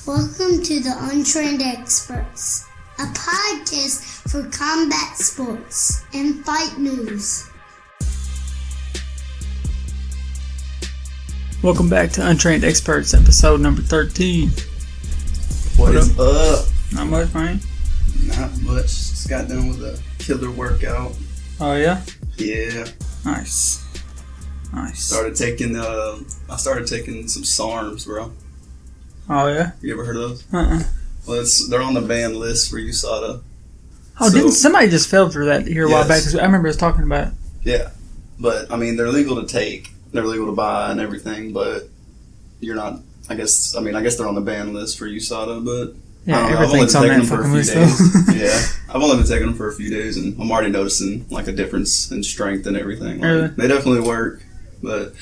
Welcome to the Untrained Experts, a podcast for combat sports and fight news. Welcome back to Untrained Experts, episode number 13. What is up? Not much, man. Not much. Just got done with a killer workout. Oh, yeah? Yeah. Nice. I started taking some SARMs, bro. Oh, yeah? You ever heard of those? Uh-uh. Well, they're on the banned list for USADA. Oh, didn't somebody just fell for that here a while back? 'Cause I remember us talking about it. Yeah. But, I mean, they're legal to take. They're legal to buy and everything, but you're not, I guess they're on the ban list for USADA, but yeah, everything's on that fucking list, though. Yeah. I've only been taking them for a few days, and I'm already noticing, like, a difference in strength and everything. Like, really? They definitely work, but,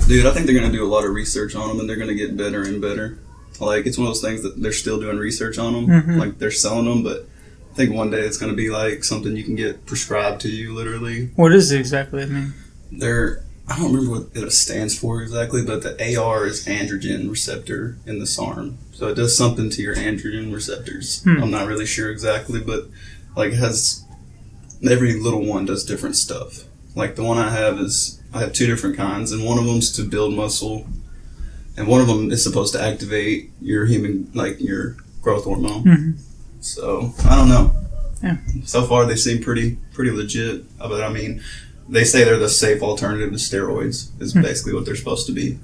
dude, I think they're going to do a lot of research on them, and they're going to get better and better. Like, it's one of those things that they're still doing research on them. Mm-hmm. Like, they're selling them, but I think one day it's going to be, like, something you can get prescribed to you, literally. What is it exactly? I mean, I don't remember what it stands for exactly, but the AR is androgen receptor in the SARM. So it does something to your androgen receptors. I'm not really sure exactly, but, like, it has... Every little one does different stuff. Like, the one I have two different kinds, and one of them's to build muscle, and one of them is supposed to activate your your growth hormone. Mm-hmm. So, I don't know. Yeah. So far, they seem pretty legit. But, I mean, they say they're the safe alternative to steroids, is basically what they're supposed to be.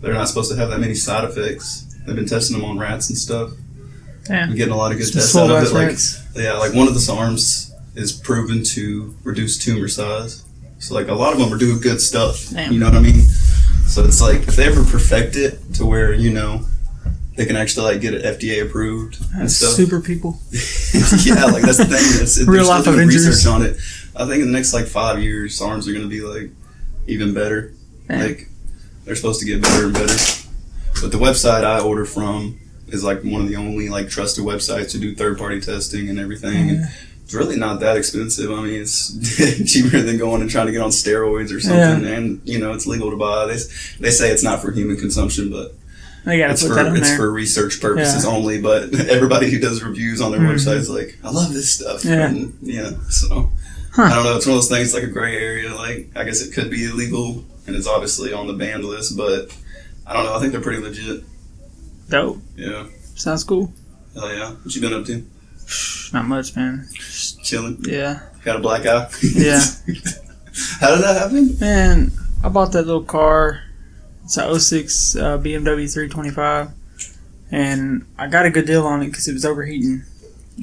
They're not supposed to have that many side effects. They've been testing them on rats and stuff. Yeah. I'm getting a lot of good tests out of it. Like one of the SARMs is proven to reduce tumor size. So, like, a lot of them are doing good stuff. Damn. You know what I mean? So it's like, if they ever perfect it to where, you know, they can actually, like, get it FDA approved and stuff. Super people. Yeah, like, that's the thing. Real life doing Avengers. research on it. I think in the next, like, 5 years, SARMs are going to be, like, even better. Yeah. Like, they're supposed to get better and better. But the website I order from is, like, one of the only, like, trusted websites to do third-party testing and everything. And it's really not that expensive. I mean, it's cheaper than going and trying to get on steroids or something. Yeah. And, you know, it's legal to buy. They say it's not for human consumption, but it's for research purposes only. But everybody who does reviews on their website is like, I love this stuff. Yeah. And, so I don't know. It's one of those things, like a gray area. Like, I guess it could be illegal, and it's obviously on the banned list, but I don't know. I think they're pretty legit. Dope. Yeah. Sounds cool. Hell yeah. What you been up to? Not much, man. Just chilling? Yeah. Got a black eye? Yeah. How did that happen? Man, I bought that little car. It's a 06 BMW 325. And I got a good deal on it because it was overheating.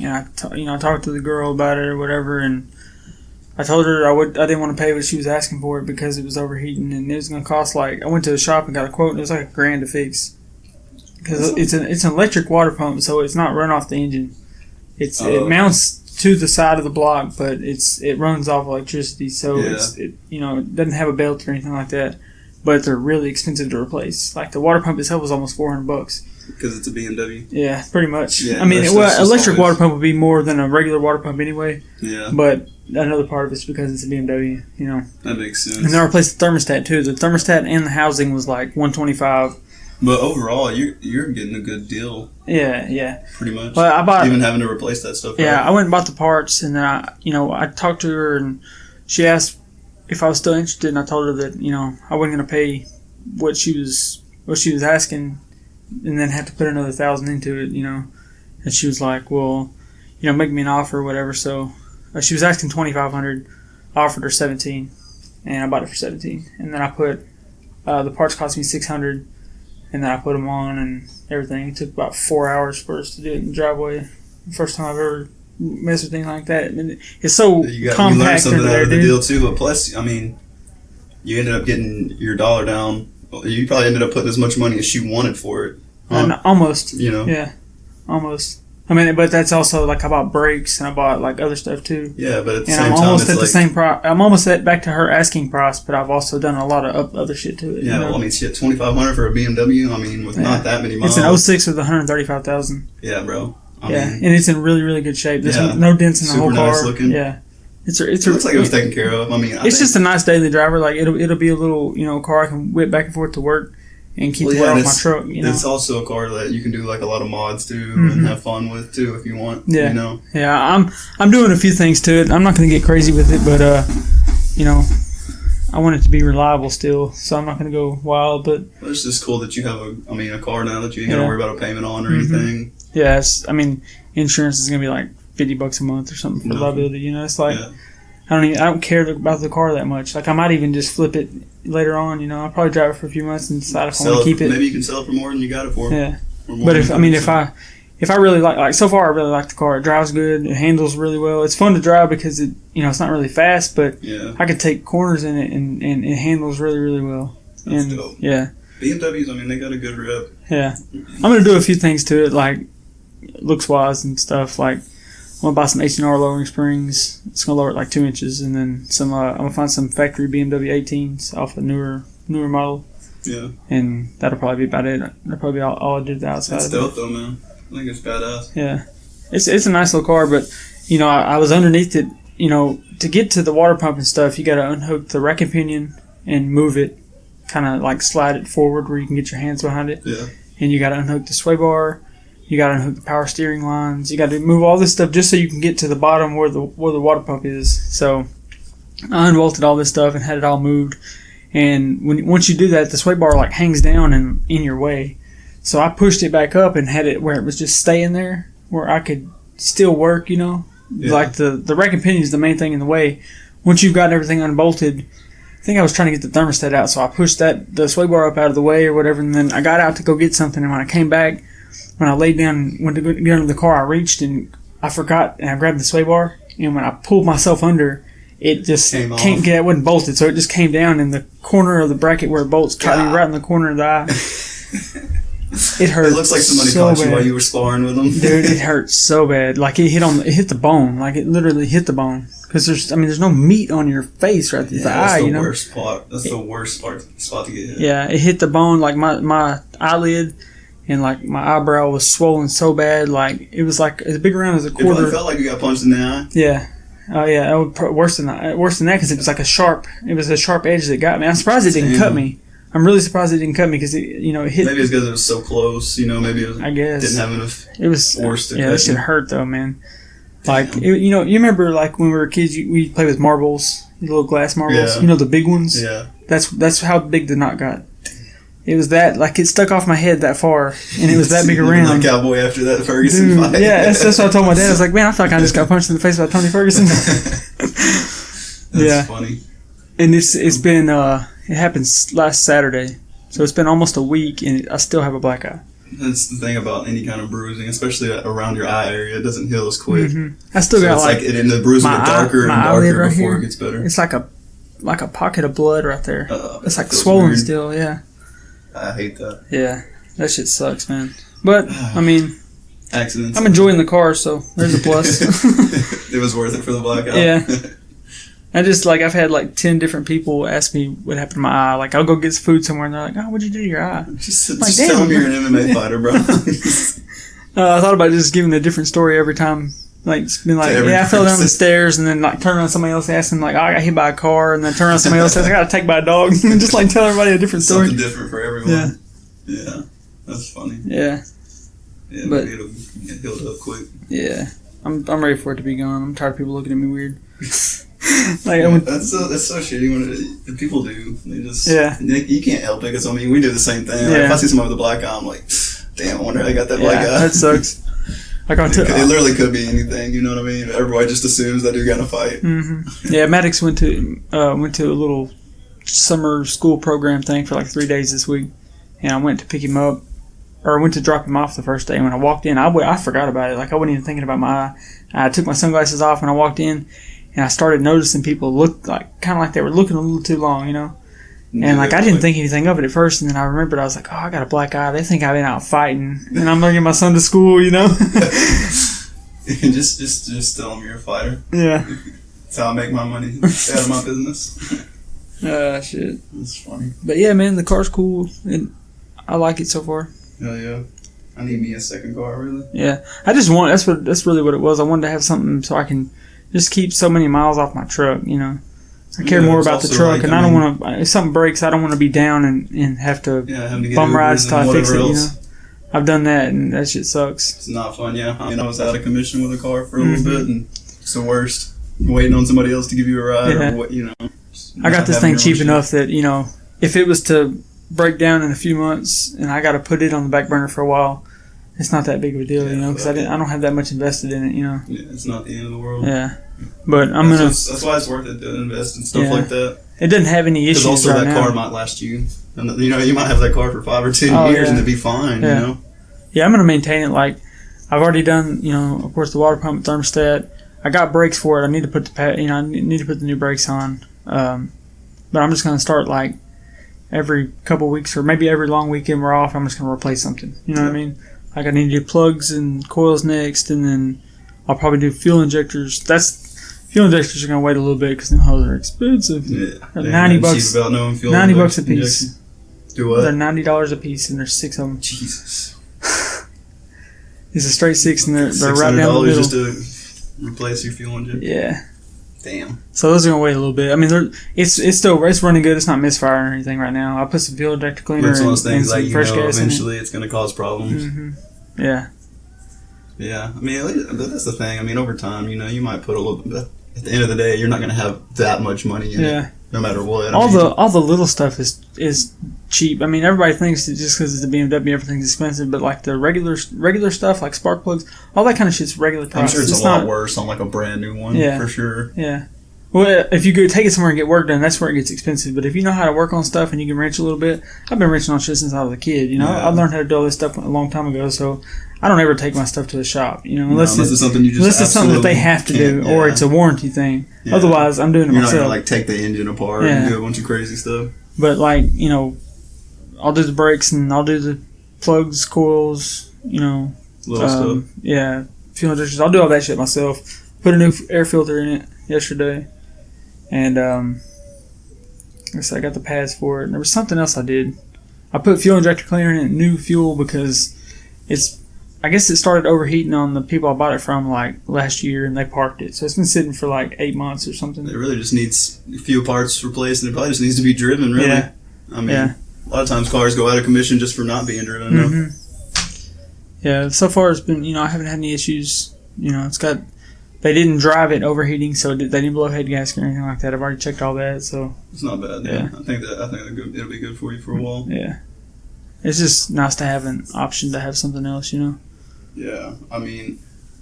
And I talked to the girl about it or whatever, and I told her I didn't want to pay what she was asking for it because it was overheating, and it was going to cost, like, I went to the shop and got a quote, and it was like $1,000 to fix. Because it's an electric water pump, so it's not run off the engine. It mounts to the side of the block, but it runs off electricity, so it doesn't have a belt or anything like that. But they're really expensive to replace. Like, the water pump itself was almost $400. Because it's a BMW? Yeah, pretty much. Yeah, I mean, electric water pump would be more than a regular water pump anyway. Yeah. But another part of it's because it's a BMW, you know. That makes sense. And they replaced the thermostat, too. The thermostat and the housing was like $125. But overall, you're getting a good deal. Yeah. Pretty much. But I bought, even having to replace that stuff. Yeah, right? I went and bought the parts, and then I talked to her, and she asked if I was still interested, and I told her that, I wasn't going to pay what she was asking, and then have to put another $1,000 into it, And she was like, well, make me an offer or whatever. So she was asking $2,500. I offered her $17,000, and I bought it for $17,000. And then I put the parts cost me $600, and then I put them on and everything. It took about 4 hours for us to do it in the driveway. First time I've ever messed with anything like that. And it's so compact. You learned something out of the deal too. But plus, I mean, you ended up getting your dollar down. You probably ended up putting as much money as she wanted for it. Huh? Almost. Yeah, almost. I mean, but that's also, like, I bought brakes and I bought, like, other stuff too. Yeah, but at the and same I'm time, almost it's at the same price. I'm almost back to her asking price, but I've also done a lot of other shit to it. Yeah, well, I mean, shit, $2,500 for a BMW. I mean, with not that many miles. It's an 06 with 135,000. Yeah, bro. I mean, and it's in really, really good shape. There's no dents in the whole car. Super nice looking. Yeah. It looks like it was taken care of. I mean, it's just a nice daily driver. Like, it'll be a little, car I can whip back and forth to work. and keep the wear off my truck. You know, it's also a car that you can do like a lot of mods to and have fun with too if you want. Yeah, you know. Yeah, I'm doing a few things to it. I'm not going to get crazy with it, but you know, I want it to be reliable still, so I'm not going to go wild. But it's just cool that you have a car now that you ain't got to worry about a payment on or anything. Yeah, insurance is going to be like $50 a month or something for liability. You know, it's like. Yeah. I don't care about the car that much. Like, I might even just flip it later on. You know, I'll probably drive it for a few months and decide if I want to keep it. Maybe you can sell it for more than you got it for. Yeah, but if I really like so far, I really like the car. It drives good. It handles really well. It's fun to drive because it's not really fast, but I can take corners in it and it handles really, really well. That's dope. Yeah. BMWs, they got a good rep. Yeah, I'm gonna do a few things to it, like looks wise and stuff, like. I'm gonna buy some H&R lowering springs. It's gonna lower it like 2 inches, and then some. I'm gonna find some factory BMW 18s off a newer model. Yeah. And that'll probably be about it. That'll probably be all I did the outside. It's dope though, man. I think it's badass. Yeah, it's a nice little car, but I was underneath it. To get to the water pump and stuff, you gotta unhook the rack and pinion and move it, kind of like slide it forward where you can get your hands behind it. Yeah. And you gotta unhook the sway bar. You got to unhook the power steering lines. You got to move all this stuff just so you can get to the bottom where the water pump is. So I unbolted all this stuff and had it all moved. And once you do that, the sway bar like hangs down and in your way. So I pushed it back up and had it where it was just staying there, where I could still work. Yeah. Like the rack and pinion is the main thing in the way. Once you've gotten everything unbolted, I think I was trying to get the thermostat out, so I pushed the sway bar up out of the way or whatever. And then I got out to go get something, and when I came back. When I laid down, went to get under the car, I reached and I forgot, and I grabbed the sway bar. And when I pulled myself under, it just can't get. It wasn't bolted, so it just came down in the corner of the bracket where it bolts, caught me right in the corner of the eye. It hurt. It looks like somebody caught you while you were sparring with them. Dude, it hurt so bad. Like it hit the bone. Like it literally hit the bone. Because there's no meat on your face right there. That's the worst part. That's the worst spot to get hit. Yeah, it hit the bone. Like my eyelid. And like my eyebrow was swollen so bad, like it was like as big around as a quarter. It really felt like you got punched in the eye. Yeah, oh yeah, it was worse than that because it was like a sharp edge that got me. I'm surprised it didn't cut me. I'm really surprised it didn't cut me because it hit. Maybe it's because it was so close. Maybe it was, I guess didn't have enough. It was force to yeah, that shit hurt though, man. Like you remember like when we were kids, we played with marbles, the little glass marbles. Yeah. The big ones. Yeah. That's how big the knot got. It was that, like, it stuck off my head that far, and it was that big around. Like Cowboy after that Ferguson fight. Yeah, that's what I told my dad. I was like, man, I feel like I just got punched in the face by Tony Ferguson. That's funny. And it's been, it happened last Saturday, so it's been almost a week, and I still have a black eye. That's the thing about any kind of bruising, especially around your eye area. It doesn't heal as quick. I still got, like and the bruises get darker and darker right before it gets better. It's like a pocket of blood right there. It's like swollen weird. Still, yeah. I hate that. Yeah, that shit sucks, man. But, accidents. I'm enjoying the car, so there's a plus. It was worth it for the blackout. Yeah. I've had like 10 different people ask me what happened to my eye. Like, I'll go get some food somewhere, and they're like, oh, what'd you do to your eye? Just tell them you're an MMA fighter, bro. I thought about just giving a different story every time. Like, being like, I fell down the stairs, and then like turn around somebody else asking like, oh, I got hit by a car, and then turn around somebody else says I got attacked by a dog, and just like tell everybody a different story. Something different for everyone. Yeah, that's funny. Yeah, but it'll get healed up quick. Yeah, I'm ready for it to be gone. I'm tired of people looking at me weird. That's so shitty when the people do. They just you can't help it because we do the same thing. Like, if I see somebody with a black eye, I'm like, damn, I wonder how they got that black eye. That sucks. It literally could be anything, you know what I mean? Everybody just assumes that you're gonna fight. Mm-hmm. Yeah, Maddox went to a little summer school program thing for like 3 days this week, and I went to pick him up, or I went to drop him off the first day. And when I walked in, I forgot about it. Like I wasn't even thinking about my eye. I took my sunglasses off when I walked in, and I started noticing people look like kind of like they were looking a little too long, And like I didn't think anything of it at first, and then I remembered I was like, oh, I got a black eye. They think I've been out fighting, and I'm bringing my son to school, just tell them you're a fighter. Yeah, that's how I make my money. Stay out of my business. Shit. That's funny. But yeah, man, the car's cool, and I like it so far. Hell yeah. I need me a second car, really. Yeah, I just want. That's really what it was. I wanted to have something so I can just keep so many miles off my truck, I care more it's about the also truck, like, and I don't want to. If something breaks, I don't want to be down and have to having to get bum Ubers rides till and I fix it. whatever You know, else. I've done that, and that shit sucks. It's not fun, yeah. I mean, I was out of commission with a car for a little bit, and it's the worst. Waiting on somebody else to give you a ride, or what, you know. I got this having thing your cheap own enough that, you know, if it was to break down in a few months and I got to put it on the back burner for a while, it's not that big of a deal, you know, because I don't have that much invested in it, you know. Yeah, it's not the end of the world. Yeah, but That's why it's worth it to invest in stuff like that. It doesn't have any issues. Because also right that now. car might last you, and you know, you might have that car for 5 or 10 years and it'd be fine. Yeah. You know. Yeah, I'm gonna maintain it. Like I've already done, you know, of course the water pump thermostat. I got brakes for it. I need to put I need to put the new brakes on. But I'm just gonna start like every couple weeks or maybe every long weekend we're off. I'm just gonna replace something. You know what I mean? Like I need to do plugs and coils next, and then I'll probably do fuel injectors. Fuel injectors are gonna wait a little bit because them hose are expensive. Yeah, $90. About knowing fuel $90 a piece. Do what? They're $90 a piece, and there's 6 of them. Jesus. It's a straight 6, and they're right down the middle. Just to replace your fuel injector. Yeah. Damn. So those are gonna wait a little bit. I mean, it's running good. It's not misfiring or anything right now. I put some fuel injector cleaner It's one of those and things some like, you fresh know, gas in it. eventually it's gonna cause problems. Mm-hmm. Yeah. Yeah. I mean, that's the thing. I mean, over time, you know, you might put a little bit. At the end of the day, you're not gonna have that much money in it, no matter what. All the little stuff is cheap. I mean, everybody thinks that just because it's a BMW, everything's expensive. But like the regular stuff, like spark plugs, all that kind of shit's regular price. I'm sure it's a lot worse on like a brand new one, for sure. Yeah. Well, if you go take it somewhere and get work done, that's where it gets expensive. But if you know how to work on stuff and you can wrench a little bit, I've been wrenching on shit since I was a kid. You know, I learned how to do all this stuff a long time ago. So I don't ever take my stuff to the shop. You know, unless it's something that they have to do or it's a warranty thing. Yeah. Otherwise, I'm doing it myself. You're not gonna like take the engine apart and do a bunch of crazy stuff. But like, you know, I'll do the brakes and I'll do the plugs, coils. You know, little stuff. Yeah, fuel injectors. I'll do all that shit myself. Put a new air filter in it yesterday. And I guess I got the pads for it. And there was something else I did. I put fuel injector cleaner in it, new fuel, because I guess it started overheating on the people I bought it from like last year, and they parked it. So it's been sitting for like 8 months or something. It really just needs a few parts replaced, and it probably just needs to be driven, really. Yeah. I mean, a lot of times cars go out of commission just for not being driven. Mm-hmm. Yeah, so far it's been, you know, I haven't had any issues. You know, they didn't drive it overheating, so they didn't blow head gasket or anything like that. I've already checked all that, so it's not bad. Yeah, I think it'll be good for you for a while. Yeah, it's just nice to have an option to have something else, you know. Yeah, I mean,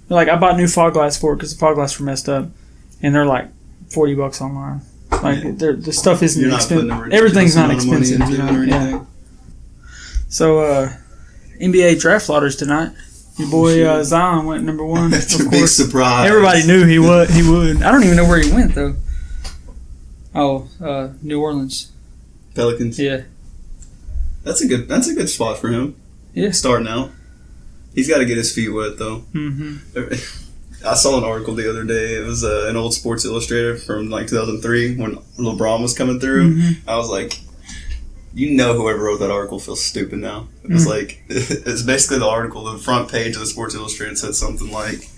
like I bought new fog lights for it because the fog lights were messed up, and they're like $40 online. Like the stuff isn't expensive. Everything's not expensive, you know. Yeah. So NBA draft lotteries tonight. Your boy Zion went number 1. That's a big surprise. Everybody knew he would. I don't even know where he went though. Oh, New Orleans. Pelicans. Yeah. That's a good spot for him. Yeah. Starting out. He's got to get his feet wet though. Mm-hmm. I saw an article the other day. It was an old Sports Illustrated from like 2003 when LeBron was coming through. Mm-hmm. I was like, you know, whoever wrote that article feels stupid now. It was like, it's basically the article, the front page of the Sports Illustrated said something like,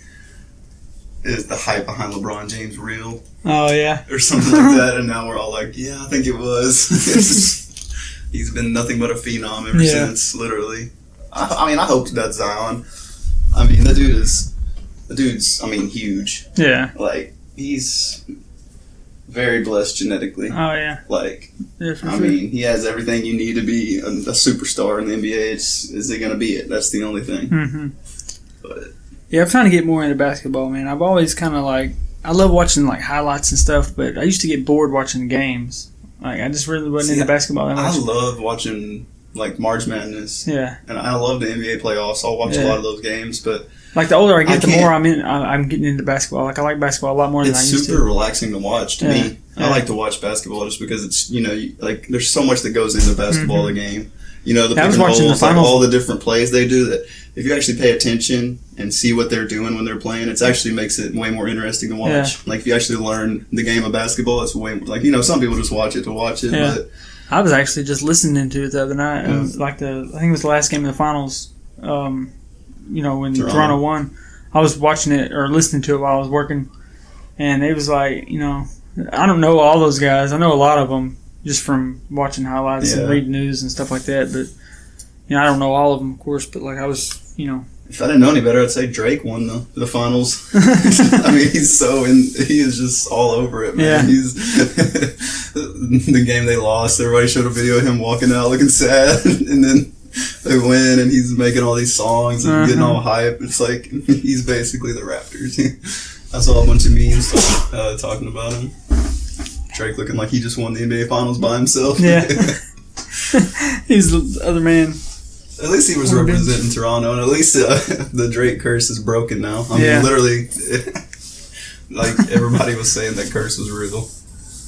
is the hype behind LeBron James real? Oh, yeah. Or something like that. And now we're all like, yeah, I think it was. He's been nothing but a phenom ever since, literally. I mean, I hope that's Zion. I mean, the dude's, I mean, huge. Yeah. Like, he's very blessed genetically. Oh, yeah. Like, I mean, he has everything you need to be a superstar in the NBA. Is he going to be it? That's the only thing. Mm-hmm. But yeah, I'm trying to get more into basketball, man. I've always kind of like, I love watching like highlights and stuff, but I used to get bored watching games. Like, I just really wasn't into basketball that much. I love watching like March Madness. Yeah. And I love the NBA playoffs. I'll watch a lot of those games, but like the older I get, the more I'm getting into basketball. Like I like basketball a lot more than I used to. It's super relaxing to watch to me. I like to watch basketball just because it's, you know, like there's so much that goes into basketball, the game. You know, the pick and rolls, like all the different plays they do, that if you actually pay attention and see what they're doing when they're playing, it actually makes it way more interesting to watch. Yeah. Like if you actually learn the game of basketball, it's way more, like, you know, some people just watch it to watch it, but I was actually just listening to it the other night. Like I think it was the last game of the finals. You know, when Toronto won, I was watching it or listening to it while I was working, and it was like, you know, I don't know all those guys. I know a lot of them just from watching highlights and Yeah. reading news and stuff like that. But I don't know all of them, of course. But like I was, If I didn't know any better, I'd say Drake won the finals. I mean, he is just all over it, man. Yeah. He's the game they lost. Everybody showed a video of him walking out looking sad, and then they win, and he's making all these songs and getting all hype. It's like he's basically the Raptors. I saw a bunch of memes talking about him. Drake looking like he just won the NBA Finals by himself. Yeah. He's the other man. At least he was representing Toronto, and at least the Drake curse is broken now. I mean, literally, like everybody was saying that curse was real.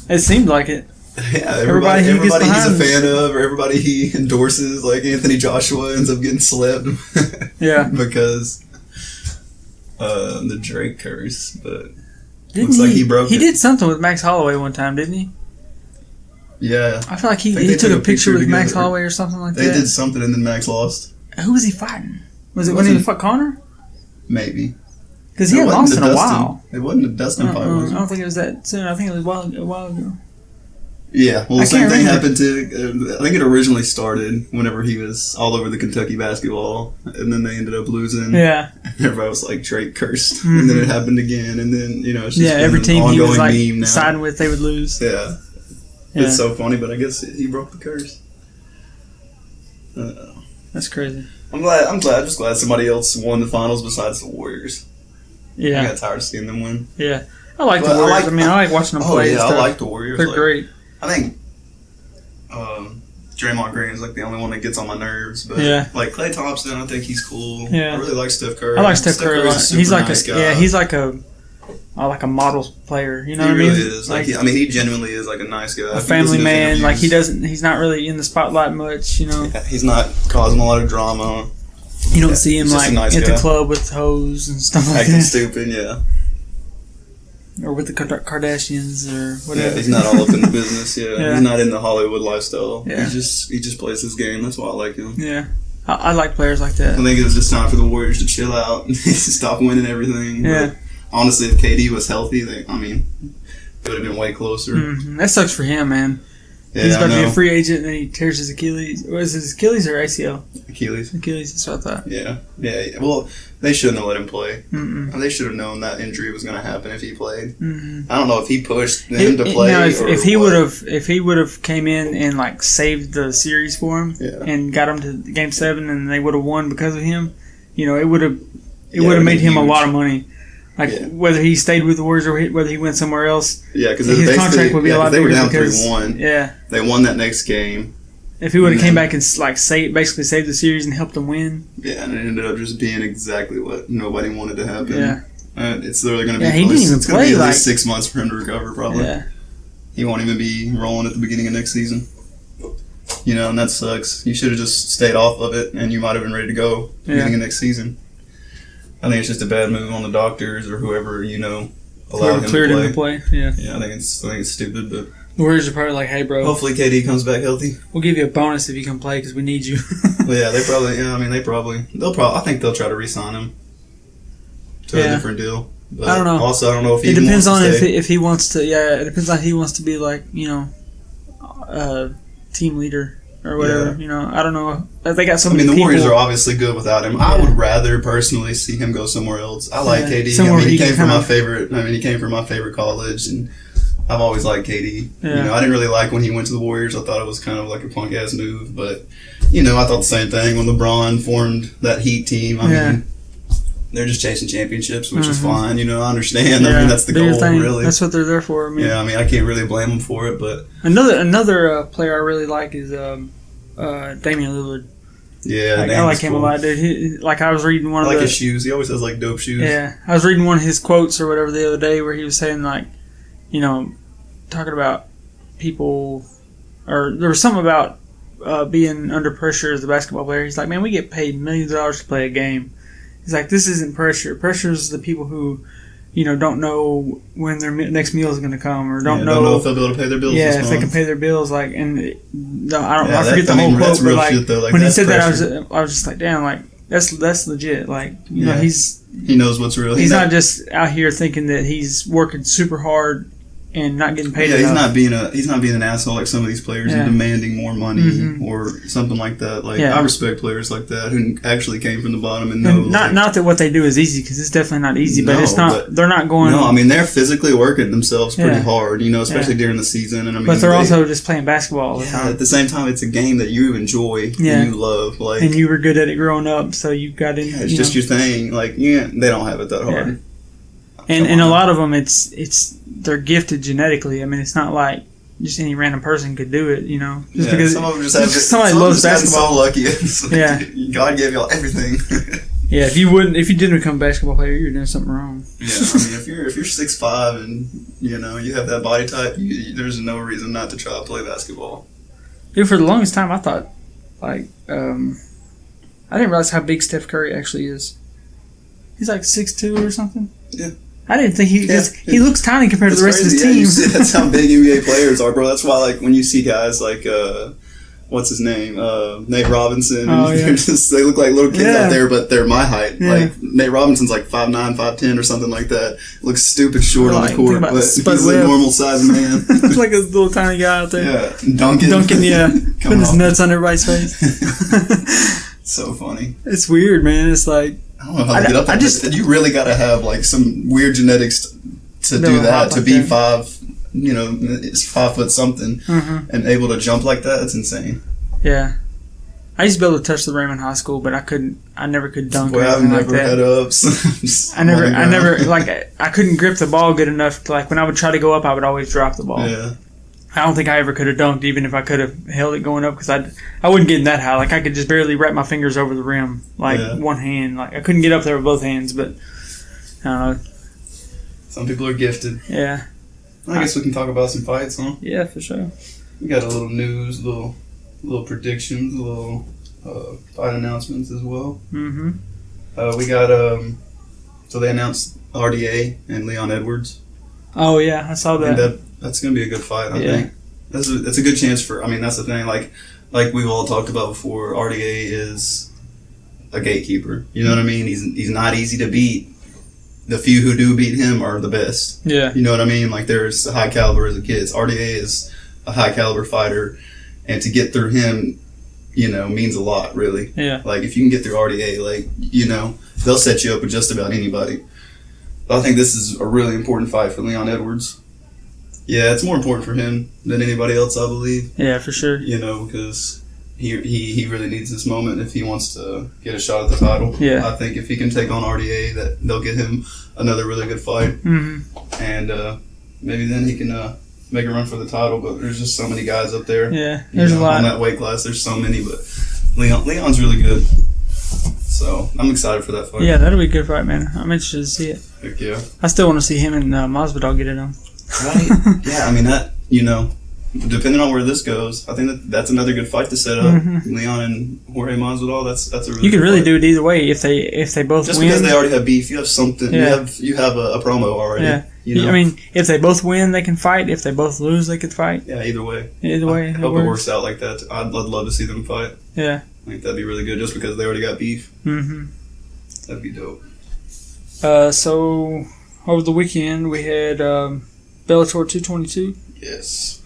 It seemed like it. Yeah, everybody he's a fan of, or everybody he endorses, like Anthony Joshua, ends up getting slept. Yeah, because the Drake curse. But looks like he broke it. He did something with Max Holloway one time, didn't he? Yeah. I feel like he took a picture with Max Holloway or something like that. They did something and then Max lost. Who was he fighting? Was it when he fought Conor? Maybe. Because he had lost in a while. It wasn't a Dustin fight, was it? I don't think it was that soon. I think it was a while ago. Yeah, well, the same thing happened to, I think it originally started whenever he was all over the Kentucky basketball, and then they ended up losing. Yeah. Everybody was like, Drake cursed. Mm-hmm. And then it happened again, and then, it's just every team he was like meme now. siding with, they would lose. Yeah. It's so funny, but I guess he broke the curse. That's crazy. I'm just glad somebody else won the finals besides the Warriors. Yeah. I got tired of seeing them win. Yeah. I like the Warriors. I like watching them play. Yeah, I like the Warriors. They're great. I think Draymond Green is like the only one that gets on my nerves, but like Klay Thompson, I think he's cool. Yeah. I really like Steph Curry. I like Steph Curry a lot. He's like nice guy. Yeah, he's like a model player. You know what I mean? He really is. Like, he genuinely is like a nice guy. A family man. Like he's not really in the spotlight much. Yeah, he's not causing a lot of drama. You don't see him like nice at guy. the club with hoes and stuff like Acting that. stupid, yeah. Or with the Kardashians or whatever. Yeah, he's not all up in the business. Yeah. He's not in the Hollywood lifestyle. Yeah. He just plays his game. That's why I like him. Yeah, I like players like that. I think it was just time for the Warriors to chill out and stop winning everything. Yeah. But honestly, if KD was healthy, it would have been way closer. Mm-hmm. That sucks for him, man. Yeah, he's about to be a free agent, and then he tears his Achilles. Was it his Achilles or ACL? Achilles. That's what I thought. Yeah. Well, they shouldn't have let him play. Mm-mm. They should have known that injury was going to happen if he played. Mm-hmm. I don't know if he pushed him to play. Now, or if he would have came in and like saved the series for him and got him to Game 7, and they would have won because of him, it would have made him a lot of money. Like whether he stayed with the Warriors or whether he went somewhere else, because his contract would be a lot bigger. They were down because 3-1. They won that next game. If he would have came back and basically saved the series and helped them win. Yeah, and it ended up just being exactly what nobody wanted to happen. Yeah, it's literally going to be. Yeah, he didn't even play. At least 6 months for him to recover, probably. Yeah, he won't even be rolling at the beginning of next season. And that sucks. You should have just stayed off of it, and you might have been ready to go beginning of next season. I think it's just a bad move on the doctors or whoever allowed him to play. Yeah, I think it's stupid, but the Warriors are probably like, "Hey, bro, hopefully KD comes back healthy. We'll give you a bonus if you can play because we need you." Well, yeah, they probably. Yeah, I mean, I think they'll try to re-sign him to a different deal. But I don't know. Also, I don't know if he. It depends on stay. if he wants to. Yeah, it depends on if he wants to be like team leader. Or whatever, I don't know. They got so many the people. Warriors are obviously good without him. I would rather personally see him go somewhere else. I like KD. He came from my favorite. He came from my favorite college, and I've always liked KD. Yeah. I didn't really like when he went to the Warriors. I thought it was kind of like a punk ass move, but I thought the same thing when LeBron formed that Heat team. I mean, they're just chasing championships, which is fine. I understand. Yeah. That's the goal, really. That's what they're there for. I can't really blame them for it, but another player I really like is Damian Lillard. Yeah, I like him a lot, dude. I was reading one of his shoes. He always has dope shoes. Yeah, I was reading one of his quotes or whatever the other day where he was saying talking about people, or there was something about being under pressure as a basketball player. He's like, man, we get paid millions of dollars to play a game. He's like, this isn't pressure. Pressure is the people who, don't know when their next meal is going to come, or don't know if they'll be able to pay their bills. Yeah, if they can pay their bills, I forget the whole quote, but shit, though. When he said pressure. That, I was just like, damn, that's legit. He knows what's real. He's not just out here thinking that he's working super hard and not getting paid. Yeah, enough. he's not being an asshole like some of these players and demanding more money or something like that. Like I respect players like that who actually came from the bottom and know. And not that what they do is easy, because it's definitely not easy, but it's not. But they're not going. No, I mean they're physically working themselves pretty hard, especially during the season. And I mean, but they're also just playing basketball all the time. At the same time, it's a game that you enjoy and you love. Like, and you were good at it growing up, so you got in. It's just your thing. Like, they don't have it that hard. And a lot of them, they're gifted genetically. I mean, it's not like just any random person could do it, Just because some of them just have somebody loves basketball. So lucky. God gave y'all everything. Yeah, if you didn't become a basketball player, you're doing something wrong. Yeah, I mean, if you're 6'5" and you have that body type, there's no reason not to try to play basketball. Dude, for the longest time, I thought, I didn't realize how big Steph Curry actually is. He's like 6'2" or something. Yeah. I didn't think he looks tiny compared to the rest of his team. That's how big NBA players are, bro. That's why, like, when you see guys like, what's his name? Nate Robinson. They look like little kids out there, but they're my height. Yeah. Like, Nate Robinson's like 5'9", 5'10", or something like that. Looks stupid short on the court, but he's a normal sized man. He's like a little tiny guy out there. Yeah, Duncan, putting his nuts on everybody's face. So funny. It's weird, man. It's like, I don't know how to get up there. You really got to have like some weird genetics to do that. To be 5, it's 5 foot something, and able to jump like that. It's insane. Yeah, I used to be able to touch the rim in high school, but I couldn't. I never could dunk. Boy, I've never had ups. I never like I couldn't grip the ball good enough to, like, when I would try to go up, I would always drop the ball. Yeah. I don't think I ever could have dunked, even if I could have held it going up, because I wouldn't get in that high. Like, I could just barely wrap my fingers over the rim, like one hand. Like, I couldn't get up there with both hands, but I don't know. Some people are gifted. Yeah. I guess we can talk about some fights, huh? Yeah, for sure. We got a little news, little predictions, little fight announcements as well. Mm-hmm. We got so they announced RDA and Leon Edwards. Oh yeah, I saw that. That's going to be a good fight, I think. That's a good chance for. I mean, that's the thing. Like we've all talked about before. RDA is a gatekeeper. You know what I mean? He's not easy to beat. The few who do beat him are the best. Yeah. You know what I mean? Like, there's a high caliber as a kid. RDA is a high caliber fighter, and to get through him, means a lot, really. Yeah. Like, if you can get through RDA, like, they'll set you up with just about anybody. But I think this is a really important fight for Leon Edwards. Yeah, it's more important for him than anybody else, I believe. Yeah, for sure. Because he really needs this moment if he wants to get a shot at the title. Yeah. I think if he can take on RDA, that they'll get him another really good fight. Mm-hmm. And maybe then he can make a run for the title. But there's just so many guys up there. Yeah, there's a lot. In that weight class, there's so many. But Leon's really good. So I'm excited for that fight. Yeah, that'll be a good fight, man. I'm interested to see it. Heck yeah. I still want to see him and Masvidal get it on. Right. Yeah, I mean, that, depending on where this goes, I think that's another good fight to set up. Mm-hmm. Leon and Jorge Masvidal, that's a really. You could really fight. do it either way if they both just win. Just because they already have beef, you have something. Yeah. You have a promo already. Yeah. I mean, if they both win, they can fight. If they both lose, they could fight. Yeah, either way. I hope it works out like that. I'd love to see them fight. Yeah. I think that'd be really good, just because they already got beef. Mm-hmm. That'd be dope. So over the weekend we had Bellator 222. Yes.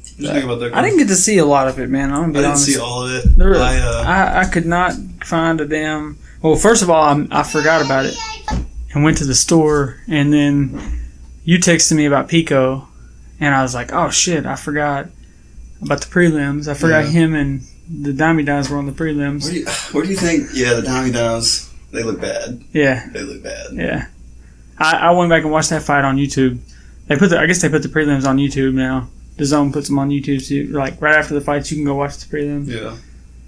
What did you think about that? I didn't get to see a lot of it, man. I'm gonna be honest. I didn't see all of it. I could not find a damn. Well, first of all, I forgot about it and went to the store, and then you texted me about Pico, and I was like, oh shit, I forgot about the prelims. I forgot him and the Dime Dimes were on the prelims. Where do you think? Yeah, the Dime Dimes, they look bad. Yeah, they look bad. Yeah, I went back and watched that fight on YouTube. I guess they put the prelims on YouTube now. The Zone puts them on YouTube, so like right after the fights, you can go watch the prelims. Yeah.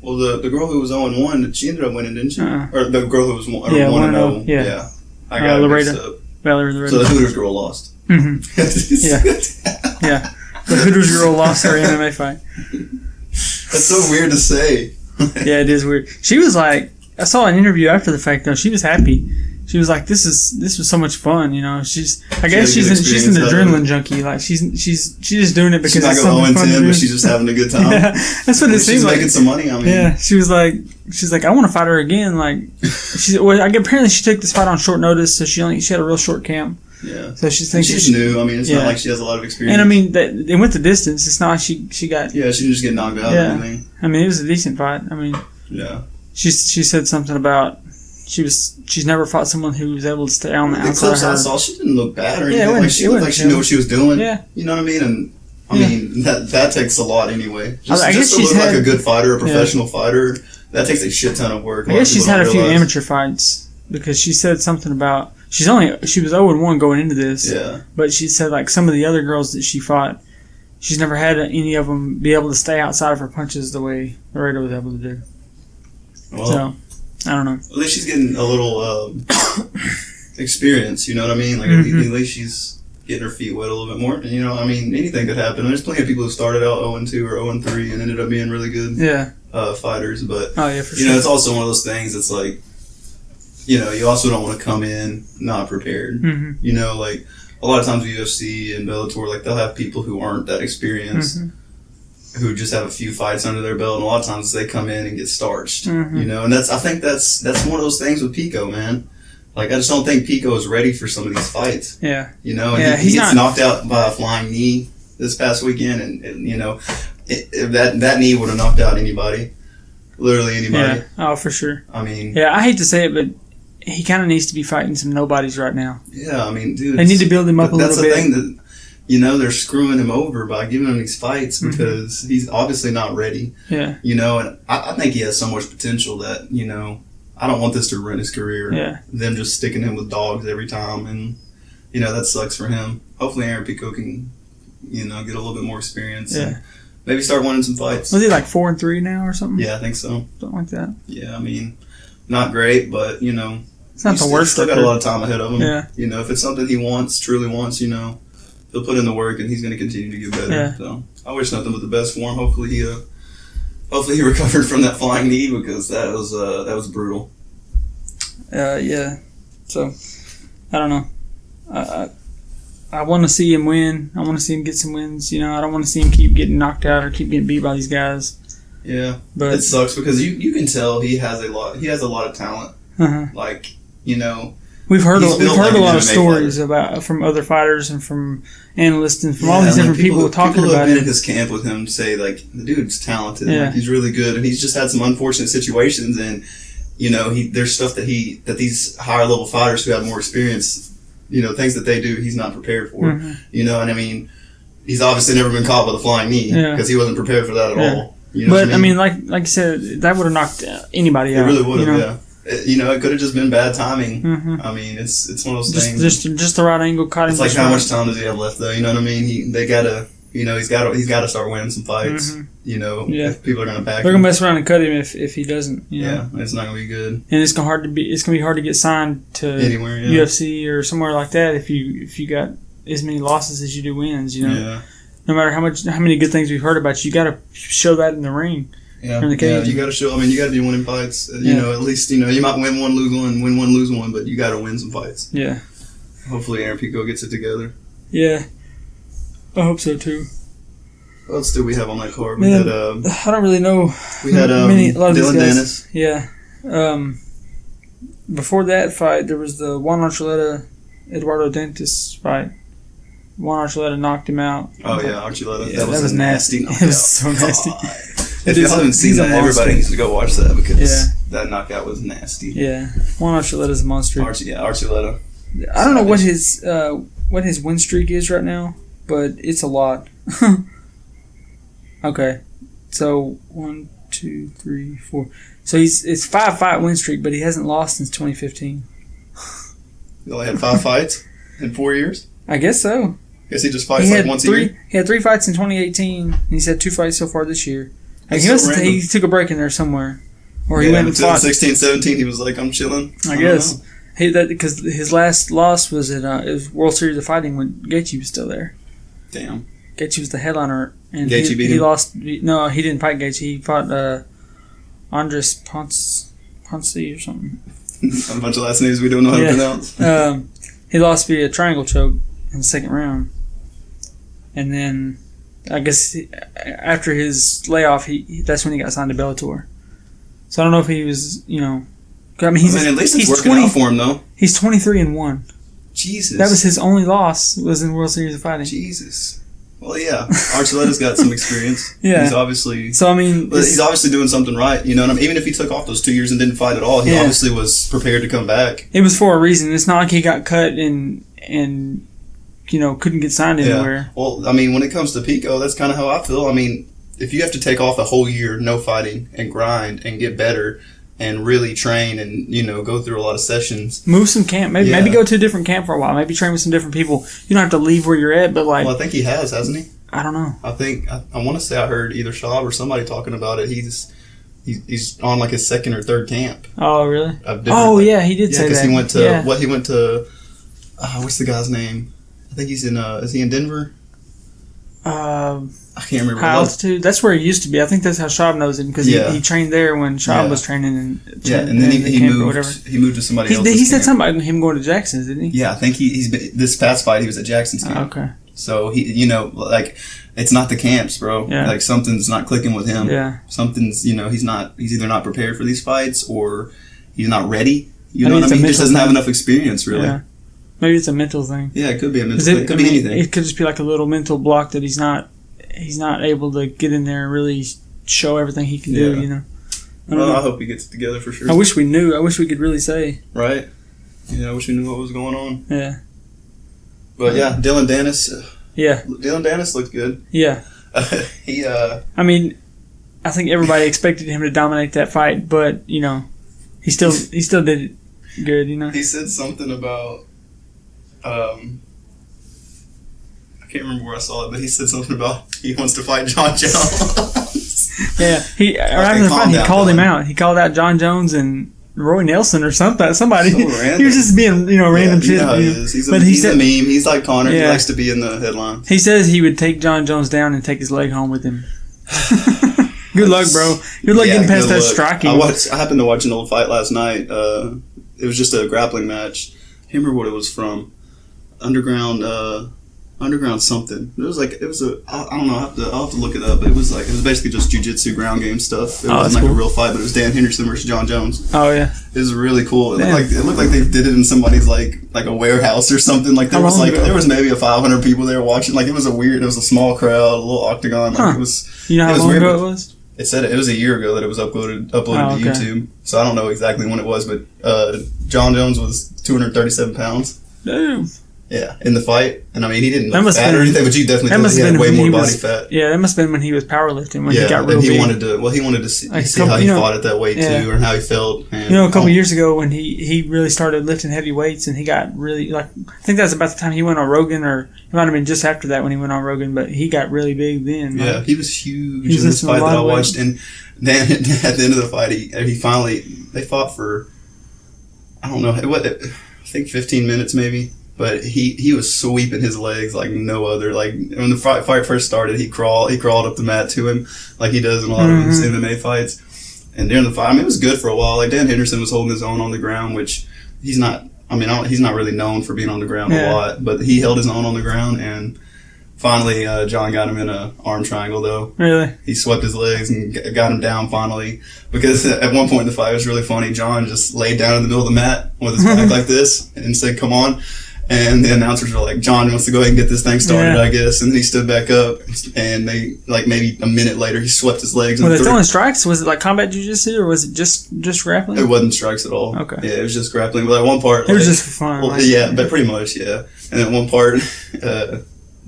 Well, the girl who was 0-1, she ended up winning, didn't she? Or the girl who was 1-0. Yeah. I got it mixed up. So the Hooters girl lost. Mm-hmm. Yeah. The Hooters girl lost her MMA fight. That's so weird to say. Yeah, it is weird. She was like, I saw an interview after the fact though. She was happy. She was like, "This was so much fun." I guess she's an adrenaline junkie. Like she's just doing it because she's not going 0-10, but she's just having a good time. Yeah, that's what it seems like. She's making some money. I mean, yeah. She's like, I want to fight her again. Like, apparently she took this fight on short notice, so she had a real short camp. Yeah. So she's thinking she's new. I mean, it's not like she has a lot of experience. And I mean, they went the distance. It's not like she got. Yeah, she didn't just get knocked out or anything. I mean, it was a decent fight. I mean. Yeah. She said something about she's never fought someone who was able to stay on the outside. The clips I saw, she didn't look bad or anything. Yeah, Like she looked like she knew what she was doing. Yeah. You know what I mean? And I mean that takes a lot anyway. I guess just to look like a good fighter, a professional fighter, that takes a shit ton of work. I guess she's had a few amateur fights because she said something about she was 0-1 going into this. Yeah. But she said like some of the other girls that she fought, she's never had any of them be able to stay outside of her punches the way Laredo was able to do. Well, so, I don't know. At least she's getting a little experience, you know what I mean? Like, at least she's getting her feet wet a little bit more. And, you know, I mean, anything could happen. There's plenty of people who started out 0-2 or 0-3 and ended up being really good fighters. But, you know, it's also one of those things that's like, you know, you also don't want to come in not prepared. Mm-hmm. You know, like, a lot of times with UFC and Bellator, like, they'll have people who aren't that experienced. Mm-hmm. Who just have a few fights under their belt, and a lot of times they come in and get starched, you know. And I think that's one of those things with Pico, man. Like I just don't think Pico is ready for some of these fights. Yeah, you know. And he gets knocked out by a flying knee this past weekend, and you know, if that knee would have knocked out anybody, literally anybody. Yeah. Oh, for sure. I mean, I hate to say it, but he kind of needs to be fighting some nobodies right now. Yeah, I mean, dude, they need to build him up a little bit. That's the thing that. You know, they're screwing him over by giving him these fights because he's obviously not ready. Yeah. You know, and I think he has so much potential that, you know, I don't want this to ruin his career. Yeah. Them just sticking him with dogs every time. And, you know, that sucks for him. Hopefully Aaron Pico can, you know, get a little bit more experience. Yeah. And maybe start winning some fights. Was he like 4-3 now or something? Yeah, I think so. Something like that. Yeah, I mean, not great, but, you know. It's not the worst. He's still got a lot of time ahead of him. Yeah. You know, if it's something he truly wants, you know. He'll put in the work, and he's going to continue to get better. Yeah. So I wish nothing but the best for him. Hopefully he recovered from that flying knee because that was brutal. Yeah. So I don't know. I want to see him win. I want to see him get some wins. You know, I don't want to see him keep getting knocked out or keep getting beat by these guys. Yeah, but it sucks because you can tell he has a lot of talent. Uh-huh. Like, you know. We've heard a lot of stories from other fighters and from analysts and from all these different people talking about it. People have been in his camp with him say, like, the dude's talented. Yeah. Like, he's really good. And he's just had some unfortunate situations. And, you know, there's stuff that these higher level fighters who have more experience, you know, things that they do, he's not prepared for. Mm-hmm. You know, and I mean, he's obviously never been caught with a flying knee because he wasn't prepared for that at all. You know but, I mean, like you said, that would have knocked anybody out. It really would have, yeah. You know, it could have just been bad timing. Mm-hmm. I mean, it's one of those things. Just the right angle caught him. It's like how much time does he have left, though? You know what I mean? He's got to start winning some fights. Mm-hmm. You know, if people are going to back him. They're going to mess around and cut him if he doesn't. Yeah, it's not going to be good. And it's going to be hard to get signed to anywhere, UFC or somewhere like that if you got as many losses as you do wins. You know, no matter how many good things we've heard about you got to show that in the ring. Yeah, you got to show. I mean, you got to be winning fights. You know, at least you know you might win one, lose one, but you got to win some fights. Yeah. Hopefully, Aaron Pico gets it together. Yeah, I hope so too. What else did we have on that card? We had. I don't really know. We had Dylan Dennis. Yeah. Before that fight, there was the Juan Archuleta Eduardo Dantas fight. Juan Archuleta knocked him out. Oh yeah, Archuleta. Yeah, that was nasty. It was so nasty. If you haven't seen that, everybody needs to go watch that because that knockout was nasty. Yeah, Juan Archuleta's a monster. Archuleta. I don't know what his win streak is right now, but it's a lot. Okay, so 1, 2, 3, 4. So it's 5-fight win streak, but he hasn't lost since 2015. He only had 5 fights in 4 years. I guess so. I guess he just fights once a year. He had 3 fights in 2018, and he's had 2 fights so far this year. He took a break in there somewhere, or he went and fought. 16, 17, he was like, "I'm chilling." I guess because his last loss was at it was World Series of Fighting when Gaethje was still there. Damn. Gaethje was the headliner, and Gaethje beat him. He lost. No, he didn't fight Gaethje. He fought Andres Ponce or something. A bunch of last names we don't know how to pronounce. He lost via triangle choke in the second round, and then. I guess after his layoff, that's when he got signed to Bellator. So I don't know if he was, you know. I mean, at least it's working out for him, though. He's 23-1. Jesus. That was his only loss, was in World Series of Fighting. Jesus. Well, yeah. Archuleta's got some experience. Yeah. He's obviously... So, I mean... He's obviously doing something right, you know what I mean? Even if he took off those 2 years and didn't fight at all, he obviously was prepared to come back. It was for a reason. It's not like he got cut and you know, couldn't get signed anywhere. Well, I mean, when it comes to Pico, that's kind of how I feel. I mean, if you have to take off a whole year, no fighting, and grind, and get better, and really train, and, you know, go through a lot of sessions. Move some camp. Maybe go to a different camp for a while. Maybe train with some different people. You don't have to leave where you're at, but like... Well, I think he has, hasn't he? I don't know. I think, I want to say I heard either Shab or somebody talking about it. He's on like his second or third camp. Oh, really? Oh, yeah, he did say that. Yeah, because he went to, what's the guy's name? I think he's in, is he in Denver? I can't remember. High altitude. That's where he used to be. I think that's how Shab knows him, because he trained there when Shab was training. And then he moved. He moved to somebody else. He said something about him going to Jackson's, didn't he? Yeah, I think he's been, this past fight he was at Jackson's camp. Okay. So he, you know, like, it's not the camps, bro. Yeah. Like, something's not clicking with him. Yeah. Something's, you know, he's either not prepared for these fights, or he's not ready. You know what I mean? He just doesn't have enough experience, really. Yeah. Maybe it's a mental thing. Yeah, it could be a mental thing. It could be anything. It could just be like a little mental block that he's not able to get in there and really show everything he can do, you know? I hope he gets it together for sure. I wish we knew. I wish we could really say. Right? Yeah, I wish we knew what was going on. Yeah. But yeah, Dylan Dennis. Dylan Dennis looked good. Yeah. I mean, I think everybody expected him to dominate that fight, but, you know, he still did it good, you know? He said something about... I can't remember where I saw it, but he said something about he wants to fight John Jones. Yeah, after the fight, he called him out. He called out John Jones and Roy Nelson or something. Somebody. So he was just being, you know, random shit. You know how he is. He's a meme. He's like Connor. He likes to be in the headlines. He says he would take John Jones down and take his leg home with him. Good luck, bro. Good luck getting past that striking. I happened to watch an old fight last night. It was just a grappling match. I can't remember what it was from. Underground something. I don't know. I'll have to look it up. But it was basically just jiu-jitsu ground game stuff. It wasn't like a real fight, but it was Dan Henderson versus John Jones. Oh yeah, it was really cool. It looked like they did it in somebody's like a warehouse or something. Like there was maybe 500 people there watching. Like it was a small crowd, a little octagon. Like it was. You know how long ago it was? It said it was a year ago that it was uploaded to YouTube. So I don't know exactly when it was, but John Jones was 237 pounds. Damn. Yeah, in the fight. And I mean, he didn't look fat or anything, but you definitely had way more body fat. Yeah, that must have been when he was powerlifting, when he got real big. He wanted to see how he fought at that weight too, or how he felt. And, you know, a couple years ago when he really started lifting heavy weights, and he got really, like, I think that's about the time he went on Rogan, or it might have been just after that when he went on Rogan, but he got really big then. Yeah, he was huge in this fight that I watched. And then at the end of the fight, they fought for, I don't know, I think 15 minutes maybe. But he was sweeping his legs like no other. Like when the fight first started, he crawled up the mat to him like he does in a lot of his MMA fights. And during the fight, I mean, it was good for a while. Like Dan Henderson was holding his own on the ground, which he's not. I mean, he's not really known for being on the ground a lot, but he held his own on the ground. And finally, John got him in a arm triangle though. Really? He swept his legs and got him down finally. Because at one point in the fight, it was really funny. John just laid down in the middle of the mat with his back like this and said, "Come on." And the announcers were like, John wants to go ahead and get this thing started, I guess. And then he stood back up, and they, like, maybe a minute later, he swept his legs. Were they throwing strikes? Was it like combat jiu-jitsu, or was it just grappling? It wasn't strikes at all. Okay. Yeah, it was just grappling. But at one part... It was just for fun. Well, yeah, but pretty much, yeah. And at one part,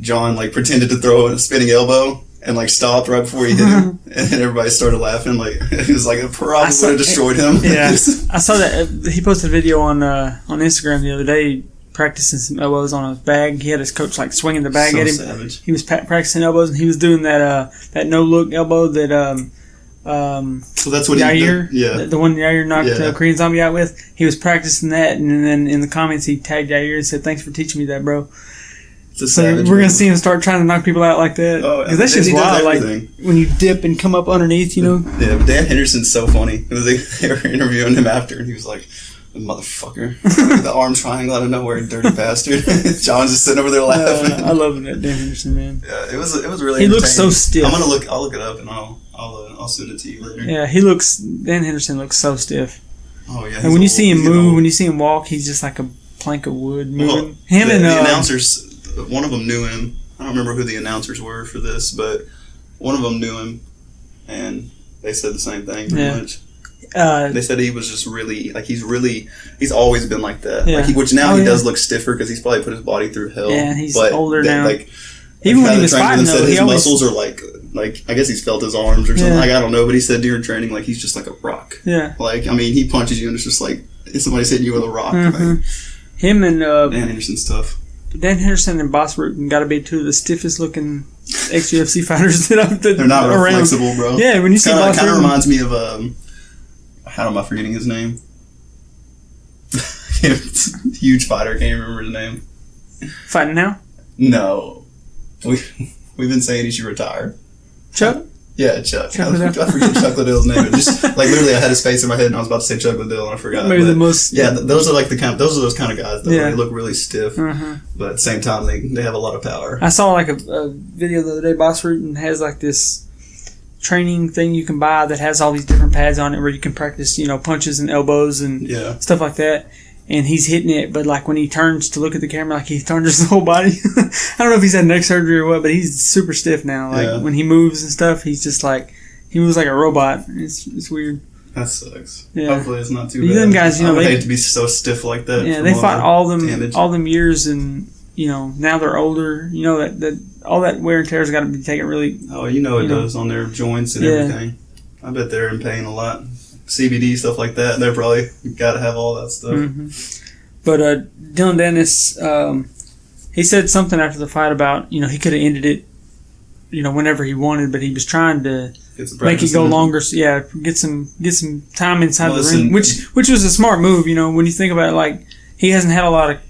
John, like, pretended to throw a spinning elbow and, like, stopped right before he hit him. And everybody started laughing. Like, it was like, it probably would have destroyed him. Yeah. I saw that. He posted a video on Instagram the other day, practicing some elbows on a bag. He had his coach like swinging the bag at him. Savage. He was practicing elbows, and he was doing that no look elbow that so that's what Yair, he did. Yeah, the one Yair knocked Korean Zombie out with. He was practicing that, and then in the comments he tagged Yair and said, "Thanks for teaching me that, bro." So we're gonna see him start trying to knock people out like that, because that's just wild. Like when you dip and come up underneath, you know. Yeah, but Dan Henderson's so funny. They were interviewing him after, and he was like, "Motherfucker, the arm triangle out of nowhere, dirty bastard." John's just sitting over there laughing. I love Dan Henderson, man. Yeah, it was really. He looks so stiff. I'll look it up and I'll send it to you later. Yeah, Dan Henderson looks so stiff. Oh yeah. And when you see him move, when you see him walk, he's just like a plank of wood moving. Well, the announcers, one of them knew him. I don't remember who the announcers were for this, but one of them knew him, and they said the same thing pretty much. They said he was just really, like, he's always been like that. Yeah. Like, which now he does look stiffer because he's probably put his body through hell. Yeah, and he's older now. Like, even when he was fighting, though, his muscles are like, I guess he's felt his arms or something. Like, I don't know, but he said during training, like, he's just like a rock. Yeah. Like, I mean, he punches you and it's just like, if somebody's hitting you with a rock. Mm-hmm. Like, him and Dan Henderson's tough. Dan Henderson and Boss Rutan got to be two of the stiffest looking ex-UFC fighters that I've They're not real flexible, bro. Yeah, when you see Boss Rutan. Kind of reminds me of, how am I forgetting his name? Huge fighter, can't remember his name. Fighting now? No. We've been saying he should retire. Chuck? Yeah, Chuck. I forget Chuck Liddell's name. It just, like, literally I had his face in my head and I was about to say Chuck Liddell and I forgot. Maybe the most... Yeah, those are like those kind of guys, though. Yeah. They look really stiff, but at the same time, they have a lot of power. I saw, like, a video the other day. Boss Rutan has, like, this training thing you can buy that has all these different pads on it where you can practice, punches and elbows and stuff like that. And he's hitting it, but like when he turns to look at the camera, like he turns his whole body. I don't know if he's had neck surgery or what, but he's super stiff now. Like when he moves and stuff, he's just like, he moves like a robot. It's weird. That sucks. Yeah. Hopefully it's not too but bad. Them guys, I would hate to be so stiff like that. Yeah, they fought all damage. them years, and now they're older. That all that wear and tear has got to be taken really. Oh, it does on their joints and everything. I bet they're in pain a lot. CBD, stuff like that. They're probably got to have all that stuff. Mm-hmm. But Dylan Dennis, he said something after the fight about he could have ended it, whenever he wanted, but he was trying to make it go longer. So, yeah, get some time inside the ring, which was a smart move. When you think about it, like he hasn't had a lot of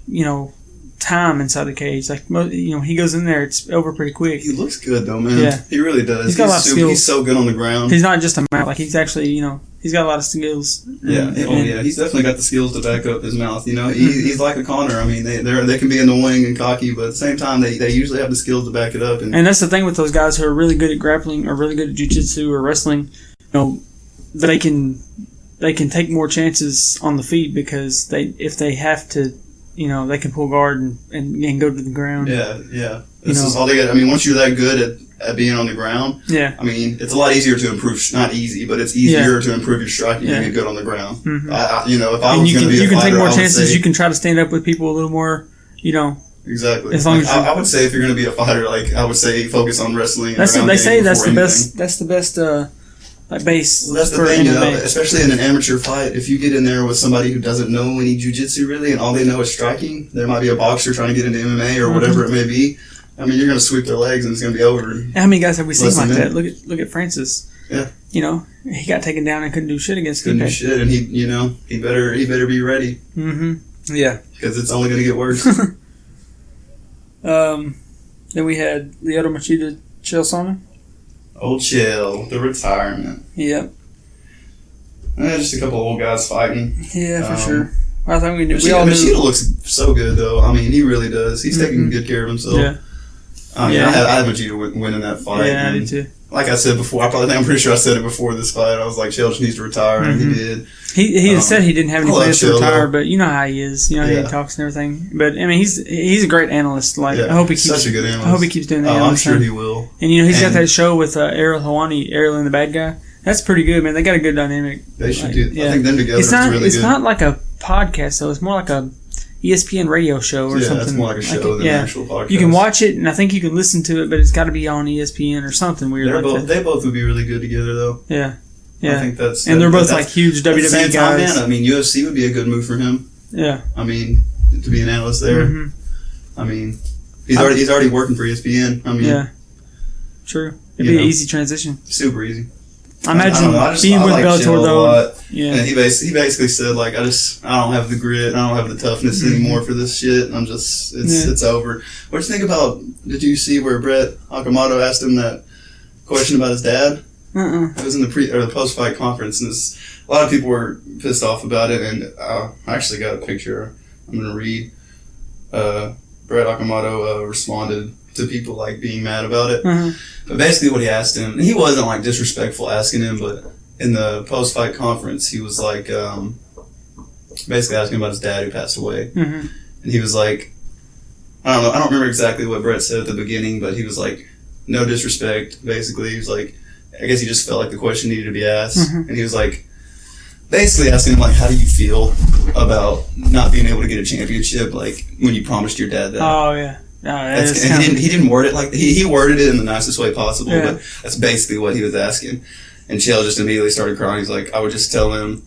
time inside the cage. Like he goes in there, it's over pretty quick. He looks good though, man. Yeah, he really does. He's got a lot of skills. He's so good on the ground. He's not just a mouth. Like he's actually he's got a lot of skills. Yeah, he's definitely got the skills to back up his mouth. He's like a Connor. I mean, they can be annoying and cocky, but at the same time, they usually have the skills to back it up. And that's the thing with those guys who are really good at grappling or really good at jiu-jitsu or wrestling. They can take more chances on the feet because if they have to, they can pull guard and go to the ground. Yeah. This is all they get. I mean, once you're that good at being on the ground, I mean, it's a lot easier to improve. Not easy, but it's easier to improve your striking and get good on the ground. Mm-hmm. If I was going to be a fighter, you can take more chances. You can try to stand up with people a little more. Exactly. As long as I would say if you're going to be a fighter, like I would say focus on wrestling. That's what they say. That's the best. That's the best. Base. Well, that's the thing, especially in an amateur fight. If you get in there with somebody who doesn't know any jiu-jitsu really, and all they know is striking, there might be a boxer trying to get into MMA or whatever it may be. I mean, you're going to sweep their legs and it's going to be over. How many guys have we seen like that? Look at Francis. Yeah. He got taken down and couldn't do shit against Couldn't do shit, and he better be ready. Mm-hmm. Yeah. Because it's only going to get worse. Then we had Lyoto Machida, Chael Sonnen. Old Chael, the retirement. Yep. Just a couple old guys fighting. Yeah, for sure. I think we knew. Machida looks so good, though. I mean, he really does. He's taking good care of himself. Yeah. I had Machida winning that fight. Yeah, I did too. Like I said before, I'm pretty sure I said it before this fight. I was like, Chael just needs to retire, and he did. He said he didn't have any plans to retire, but you know how he is. He talks and everything. But I mean, he's a great analyst. Like I hope he keeps such a good analyst. I hope he keeps doing that. I'm sure he will. And he's got that show with Ariel Helwani, Ariel and the Bad Guy. That's pretty good, man. They got a good dynamic. They should do. I think them together is really good. It's not like a podcast though. It's more like a ESPN radio show or something. Yeah, it's more like a show than an actual podcast. You can watch it, and I think you can listen to it, but it's got to be on ESPN or something weird like that. They both would be really good together, though. Yeah. I think that's... And they're both like huge WWE guys. Man, I mean, UFC would be a good move for him. Yeah. I mean, to be an analyst there. Mm-hmm. I mean, he's already working for ESPN. I mean... Yeah. True. It'd be an easy transition. Super easy. I imagine being with Bellator though. Yeah. And he basically said like I don't have the grit, I don't have the toughness anymore for this shit. I'm just it's over. What do you think about? Did you see where Brett Okamoto asked him that question about his dad? It was in the post fight conference, and a lot of people were pissed off about it. And I actually got a picture. I'm gonna read. Brett Okamoto responded to people like being mad about it. But basically what he asked him, and he wasn't like disrespectful asking him, but in the post-fight conference, he was like basically asking about his dad who passed away. And he was like, I don't know, I don't remember exactly what Brett said at the beginning, but he was like, no disrespect, basically. He was like, I guess he just felt like the question needed to be asked. And he was like, basically asking him, like, how do you feel about not being able to get a championship, like, when you promised your dad that? Oh, yeah. He didn't word it like, he worded it in the nicest way possible, but that's basically what he was asking. And Chael just immediately started crying. He's like, I would just tell him,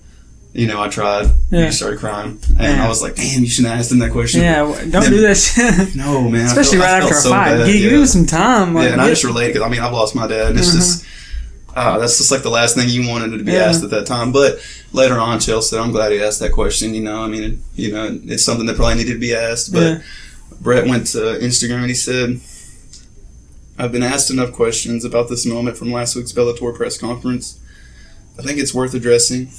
you know, I tried. And he started crying. And I was like, damn, you shouldn't have asked him that question. Yeah, don't do that shit. No, man. Especially right after a fight. Give him some time. Like, and I just relate, because, I mean, I've lost my dad, and it's just, that's just like the last thing you wanted to be asked at that time. But later on, Chael said, I'm glad he asked that question. You know, I mean, it's something that probably needed to be asked. But Brett went to Instagram and he said, I've been asked enough questions about this moment from last week's Bellator press conference. I think it's worth addressing.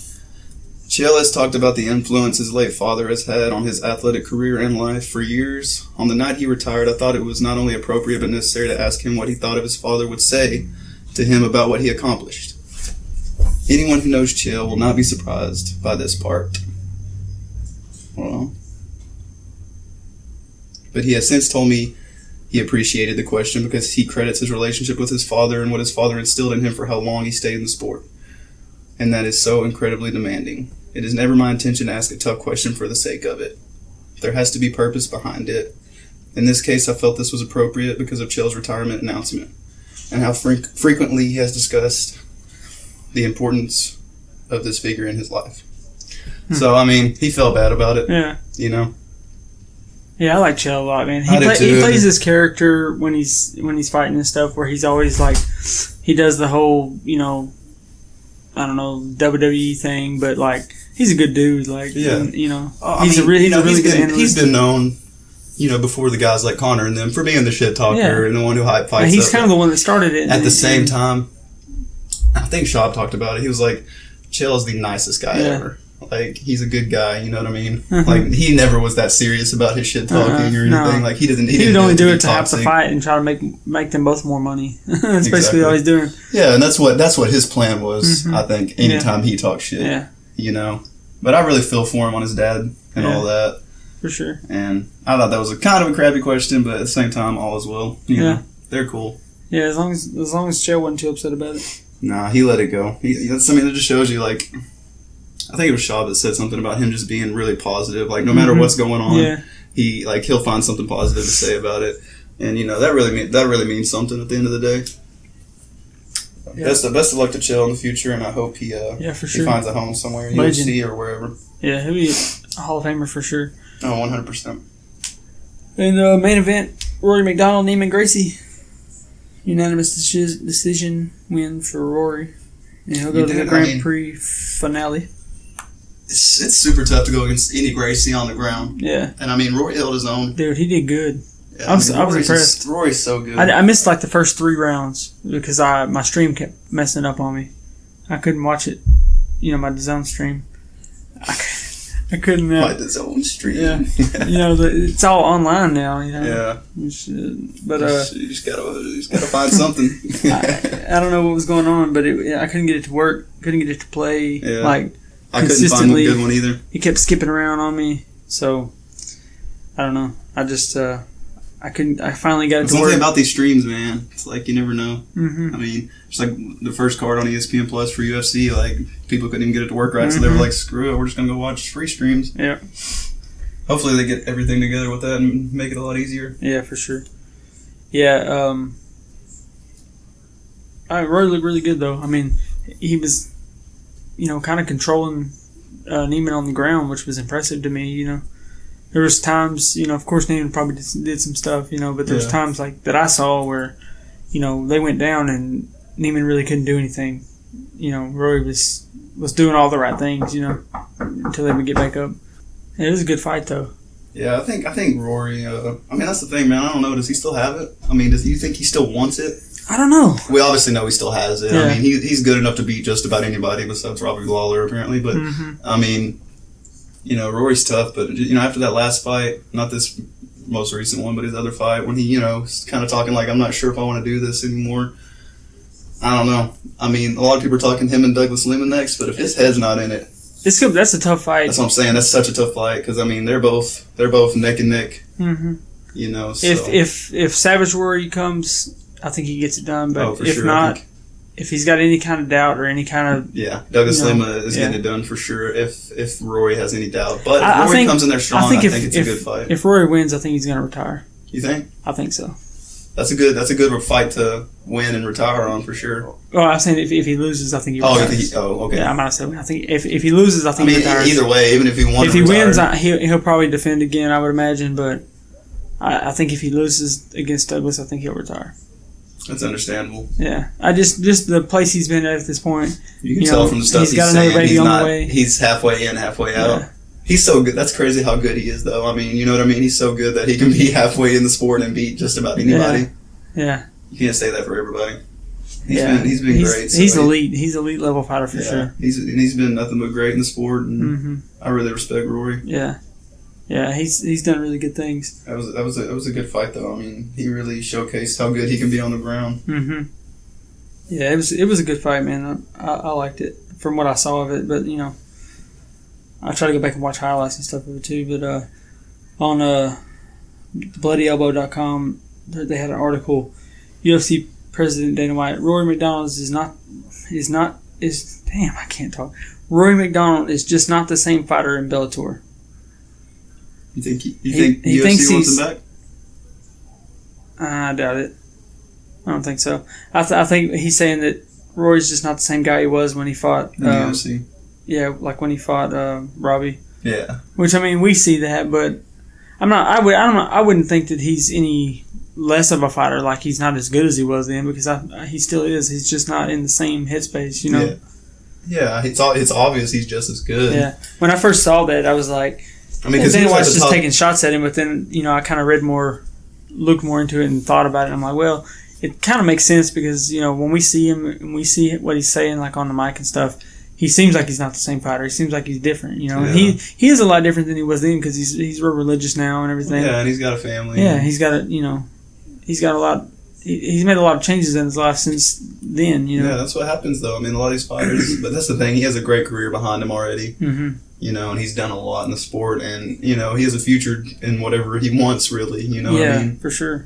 Chael has talked about the influence his late father has had on his athletic career and life for years. On the night he retired, I thought it was not only appropriate but necessary to ask him what he thought of his father would say to him about what he accomplished. Anyone who knows Chael will not be surprised by this part. Well, but he has since told me he appreciated the question because he credits his relationship with his father and what his father instilled in him for how long he stayed in the sport. And that is so incredibly demanding. It is never my intention to ask a tough question for the sake of it. There has to be purpose behind it. In this case, I felt this was appropriate because of Chael's retirement announcement and how frequently he has discussed the importance of this figure in his life. So, I mean, he felt bad about it. Yeah. You know? Yeah, I like Chael a lot, man. He plays this character when he's fighting and stuff, where he's always like, he does the whole, you know, I don't know, WWE thing, but like, he's a good dude. Like, you know, he's a really good analyst. He's been known, you know, before the guys like Connor and them for being the shit talker and the one who hype fights. He's kind of the one that started it. At the same time, I think Schaub talked about it. He was like, Chael is the nicest guy ever. Like, he's a good guy, you know what I mean? Like, he never was that serious about his shit talking or anything. No. Like, he would only do it to have the fight and try to make them both more money. That's basically all he's doing. Yeah, and that's what his plan was, I think, anytime he talks shit. Yeah. You know? But I really feel for him on his dad and all that. For sure. And I thought that was a kind of a crappy question, but at the same time, all is well. You know, they're cool. Yeah, as long as Chael wasn't too upset about it. Nah, he let it go. That just shows you, like, I think it was Schaub that said something about him just being really positive. Like, no matter what's going on, he'll find something positive to say about it. And, you know, that really means something at the end of the day. Yeah. Best of luck to Chael in the future, and I hope he finds a home somewhere in UFC or wherever. Yeah, he'll be a Hall of Famer for sure. Oh, 100%. In the main event, Rory McDonald, Neiman Gracie. Unanimous decision win for Rory. And he'll go to the Grand Prix finale. It's super tough to go against any Gracie on the ground. Yeah. And, I mean, Rory held his own. Dude, he did good. Yeah, I was impressed. Rory's so good. I missed, like, the first 3 rounds because my stream kept messing up on me. I couldn't watch it. You know, my DAZN stream. I couldn't. My DAZN stream. Yeah. You know, it's all online now, you know. Yeah. But you just gotta find something. I don't know what was going on, but I couldn't get it to work. Couldn't get it to play. Yeah. Like, I couldn't find a good one either. He kept skipping around on me, so I don't know. I just I finally got it to work. Something about these streams, man. It's like you never know. I mean, it's like the first card on ESPN Plus for UFC. Like, people couldn't even get it to work right, so they were like, "Screw it, we're just gonna go watch free streams." Yeah. Hopefully, they get everything together with that and make it a lot easier. Yeah, for sure. Yeah. Rory looked really good though. I mean, he was, you know, kind of controlling Neiman on the ground, which was impressive to me. You know. There was times, you know, of course Neiman probably did some stuff, you know, but there's times like that I saw where, you know, they went down and Neiman really couldn't do anything. You know, Rory was doing all the right things, you know, until they would get back up. And it was a good fight though. Yeah, I think Rory. I mean, that's the thing, man. I don't know. Does he still have it? I mean, do you think he still wants it? I don't know. We obviously know he still has it. Yeah. I mean, he's good enough to beat just about anybody besides Robbie Lawler, apparently. But I mean, you know, Rory's tough, but, you know, after that last fight, not this most recent one, but his other fight, when he, you know, was kind of talking like, I'm not sure if I want to do this anymore. I don't know. I mean, a lot of people are talking him and Douglas Lemon next, but if his head's not in it, That's a tough fight. That's what I'm saying. That's such a tough fight because I mean they're both neck and neck. Mm-hmm. You know, so. if Savage Rory comes, I think he gets it done. But if sure, not, if he's got any kind of doubt or any kind of Douglas Lima is getting it done for sure. If Rory has any doubt, but if Rory comes in there strong, I think it's a good fight. If Rory wins, I think he's going to retire. You think? I think so. That's a good fight to win and retire on for sure. Well, I was saying if he loses, I think he retires. Okay. Yeah, I might have said. I think if he loses, I think he retires. Either way, even if he won, if he wins, he'll probably defend again. I would imagine, but I think if he loses against Douglas, I think he'll retire. That's understandable. Yeah, I just the place he's been at this point. You can tell from the stuff he's got another baby on the way. He's halfway in, halfway out. Yeah. He's so good. That's crazy how good he is, though. I mean, you know what I mean? He's so good that he can be halfway in the sport and beat just about anybody. Yeah. You can't say that for everybody. He's been great. So he's elite. He's elite level fighter for sure. He's been nothing but great in the sport, and I really respect Rory. Yeah. Yeah, he's done really good things. That was a good fight, though. I mean, he really showcased how good he can be on the ground. Mm-hmm. Yeah, it was a good fight, man. I liked it from what I saw of it, but you know, I try to go back and watch highlights and stuff of it too. But on BloodyElbow.com, they had an article. UFC President Dana White, Rory McDonald I can't talk. Rory McDonald is just not the same fighter in Bellator. You think UFC wants him back? I doubt it. I don't think so. I think he's saying that Rory's just not the same guy he was when he fought in the UFC. Yeah, like when he fought Robbie. Yeah. Which I mean, we see that, but I wouldn't think that he's any less of a fighter. Like he's not as good as he was then, because he still is. He's just not in the same headspace, you know. Yeah. It's obvious he's just as good. Yeah. When I first saw that, I was like, I mean, because Dana White's just taking shots at him, but then you know I kind of looked more into it and thought about it. And I'm like, well, it kind of makes sense because you know when we see him and we see what he's saying like on the mic and stuff, he seems like he's not the same fighter. He seems like he's different. You know, he is a lot different than he was then because he's real religious now and everything. Yeah, and he's got a family. Yeah, he's got a lot. He's made a lot of changes in his life since then. You know. Yeah, that's what happens though. I mean, a lot of these fighters, but that's the thing. He has a great career behind him already. Mm-hmm. You know, and he's done a lot in the sport, and you know he has a future in whatever he wants. Really, you know. Yeah, what I mean? For sure.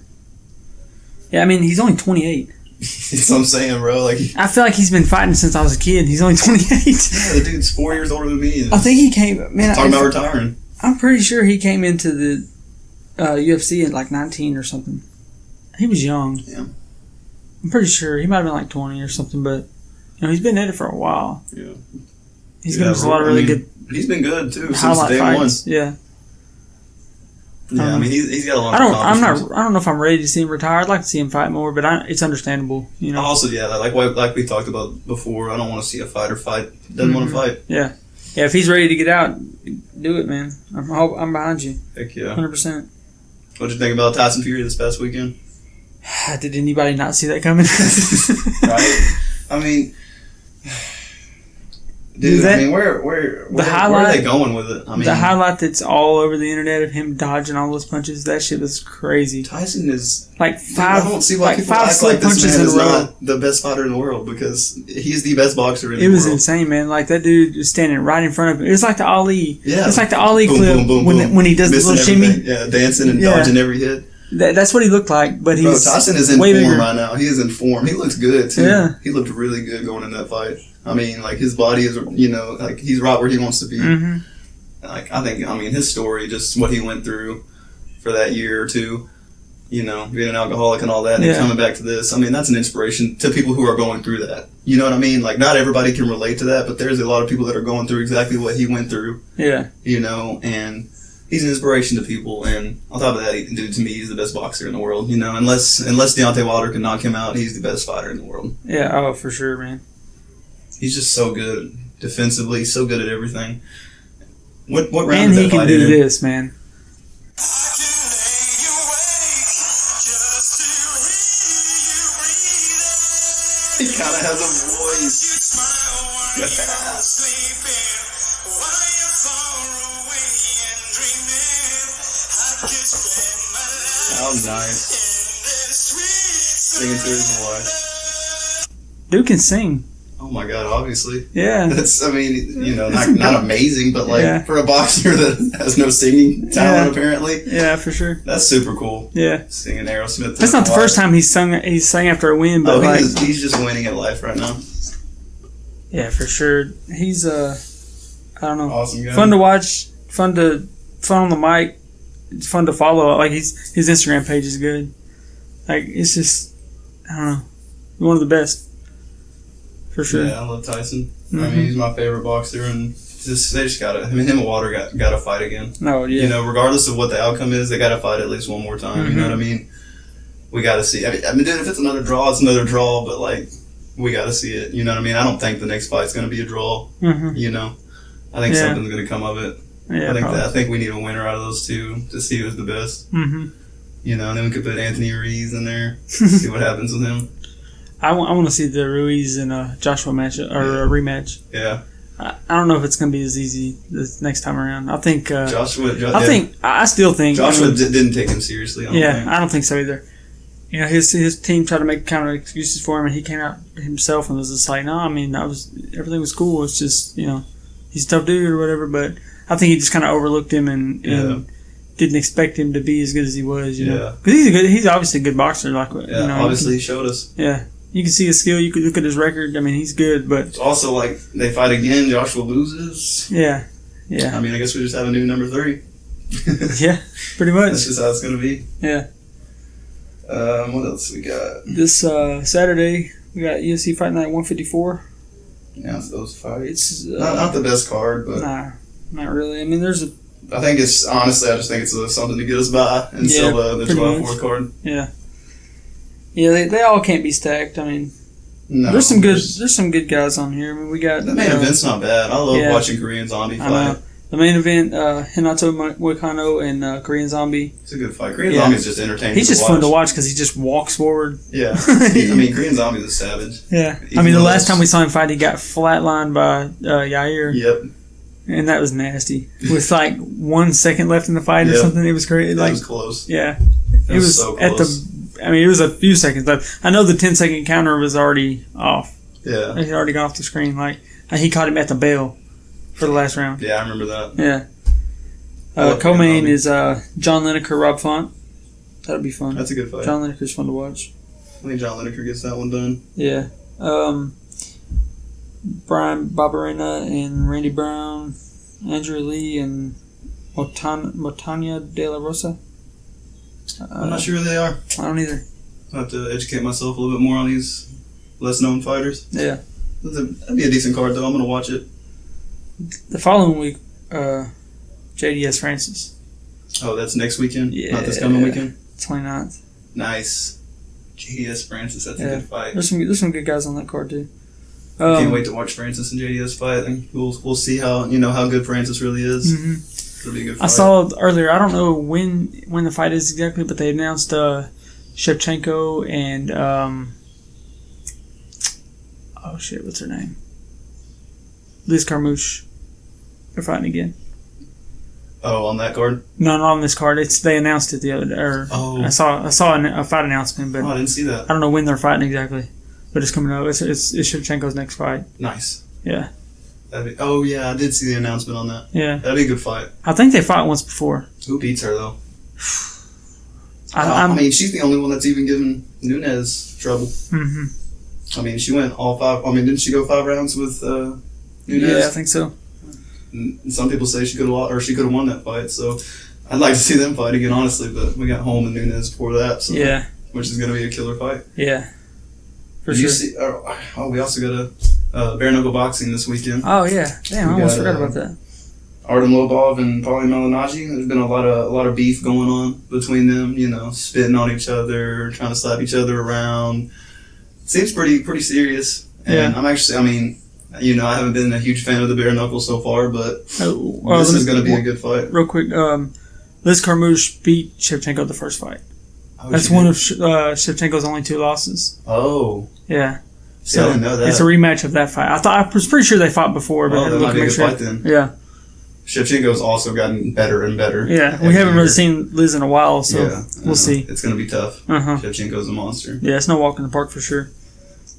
Yeah, I mean he's only 28. That's what I'm saying, bro. Like I feel like he's been fighting since I was a kid. He's only 28. Yeah, the dude's 4 years older than me. I think he came. Man, talking about retiring. I'm pretty sure he came into the UFC at like 19 or something. He was young. Yeah. I'm pretty sure he might have been like 20 or something, but you know he's been at it for a while. Yeah. He's given us a lot of really good. He's been good too since day fights. One. Yeah. Yeah, I mean he's got a lot. I don't know if I'm ready to see him retire. I'd like to see him fight more, but it's understandable. You know. Also, yeah, like we talked about before, I don't want to see a fighter fight. Doesn't want to fight. Yeah. Yeah. If he's ready to get out, do it, man. I'm behind you. Heck yeah. 100%. What'd you think about Tyson Fury this past weekend? Did anybody not see that coming? Right. I mean. Dude, I mean, where are they going with it? I mean, the highlight that's all over the internet of him dodging all those punches, that shit was crazy. Tyson is like five. I don't see why people act like this man is not the best fighter in the world because he's the best boxer in the world. It was insane, man. Like that dude was standing right in front of him. It was like the Ali. Yeah. It's like the Ali boom, clip boom, boom, when he does the little shimmy. Yeah, dancing and dodging every hit. That's what he looked like, but Tyson is in form bigger right now. He is in form. He looks good too. Yeah. He looked really good going into that fight. I mean, like his body is, you know, like he's right where he wants to be. Mm-hmm. Like I mean, his story, just what he went through for that year or two, you know, being an alcoholic and all that, and coming back to this. I mean, that's an inspiration to people who are going through that. You know what I mean? Like not everybody can relate to that, but there's a lot of people that are going through exactly what he went through. Yeah. You know, and he's an inspiration to people. And on top of that, dude, to me, he's the best boxer in the world. You know, unless Deontay Wilder can knock him out, he's the best fighter in the world. Yeah. Oh, for sure, man. He's just so good defensively, so good at everything. What round and did he that can fight do in? this, man. He kind of has a voice. How nice. Singing to his voice. Dude can sing. Oh my God! Obviously, Yeah. that's. I mean, not amazing, but like for a boxer that has no singing talent, apparently. Yeah, for sure. That's super cool. Yeah. Singing Aerosmith. That's not the first time he's sang after a win, but he's just winning at life right now. Yeah, for sure. He's I don't know. Awesome guy. Fun to watch. Fun on the mic. It's fun to follow. Like his Instagram page is good. Like it's just I don't know. One of the best. For sure. Yeah, I love Tyson. I mean, he's my favorite boxer, and they just gotta. I mean, him and Water gotta fight again. Oh yeah. Regardless of what the outcome is, they gotta fight at least one more time. You know what I mean? We gotta see. I mean, dude, if it's another draw, it's another draw. But like, we gotta see it. You know what I mean? I don't think the next fight's gonna be a draw. You know, I think something's gonna come of it. Yeah, I think we need a winner out of those two to see who's the best. You know, and then we could put Anthony Ruiz in there, see what happens with him. I want to see the Ruiz and Joshua match or a rematch. Yeah. I don't know if it's going to be as easy this next time around. I think Joshua. I still think Joshua didn't take him seriously. I don't think so either. You know, his team tried to make kind of excuses for him, and he came out himself and was just like, "No, I mean, everything was cool. It's just he's a tough dude or whatever." But I think he just kind of overlooked him and didn't expect him to be as good as he was. You know, because he's obviously a good boxer. Like obviously he showed us. Yeah. You can see his skill. You could look at his record. I mean, he's good, but it's also like they fight again. Joshua loses. Yeah. I mean, I guess we just have a new number 3. Yeah, pretty much. That's just how it's gonna be. Yeah. What else we got? This Saturday we got UFC Fight Night 154. Yeah, it's those fights. It's not the best card, but not really. I mean, I think it's honestly, I just think it's something to get us by until the July 4th card. Yeah. Yeah, they all can't be stacked. I mean, no, there's some good guys on here. I mean, we got the main event's not bad. I love watching Korean Zombie fight. The main event, Hinato Moicano and Korean Zombie. It's a good fight. Korean Zombie's just entertaining. He's just fun to watch because he just walks forward. Yeah, I mean, Korean Zombie's a savage. Yeah, I mean, the last time we saw him fight, he got flatlined by Yair. Yep. And that was nasty. With like 1 second left in the fight or something, it was crazy. It was close. Yeah, it was so close. It was a few seconds left. I know the 10-second counter was already off. Yeah. He already got off the screen. Like he caught him at the bell for the last round. Yeah, I remember that. Yeah. Co-main is John Lineker, Rob Font. That'll be fun. That's a good fight. John Lineker's fun to watch. I think John Lineker gets that one done. Yeah. Brian Barberena and Randy Brown, Andrew Lee and Motania De La Rosa. I'm not sure who they are. I don't either. I'll have to educate myself a little bit more on these less known fighters. Yeah. That'd be a decent card though. I'm gonna watch it. The following week, JDS Francis. Oh, that's next weekend? Yeah. Not this coming weekend? 29th. Nice. JDS Francis, that's a good fight. There's some good guys on that card too. I can't wait to watch Francis and JDS fight. And we'll see how good Francis really is. It'll be a good fight. I saw earlier. I don't know when the fight is exactly, but they announced Shevchenko and what's her name? Liz Carmouche. They're fighting again. Oh, on that card? No, not on this card. They announced it the other day. I saw a fight announcement, but I didn't see that. I don't know when they're fighting exactly, but it's coming up. It's Shevchenko's next fight. Nice. Yeah. I did see the announcement on that. Yeah. That'd be a good fight. I think they fought once before. Who beats her though? I mean, she's the only one that's even given Nunes trouble. I mean, she went all 5. I mean, didn't she go 5 rounds with Nunes? Yeah, I think so. And some people say she could have won that fight. So I'd like to see them fight again, honestly. But we got Holm and Nunes before that. So, which is going to be a killer fight. Yeah, for sure. We also got a bare knuckle boxing this weekend. Oh yeah, damn! I almost forgot about that. Artem Lobov and Paulie Malignaggi. There's been a lot of beef going on between them. You know, spitting on each other, trying to slap each other around. It seems pretty serious. And I'm actually, I mean, you know, I haven't been a huge fan of the bare knuckle so far, but this is going to be a good fight. Real quick, Liz Carmouche beat Shevchenko the first fight. That's one of Shevchenko's only 2 losses. Oh. Yeah. See, I didn't know that. It's a rematch of that fight. I was pretty sure they fought before, but that might be a good fight then. Yeah. Shevchenko's also gotten better and better. Yeah, we haven't really seen Liz in a while, so we'll see. It's going to be tough. Shevchenko's a monster. Yeah, it's no walk in the park for sure.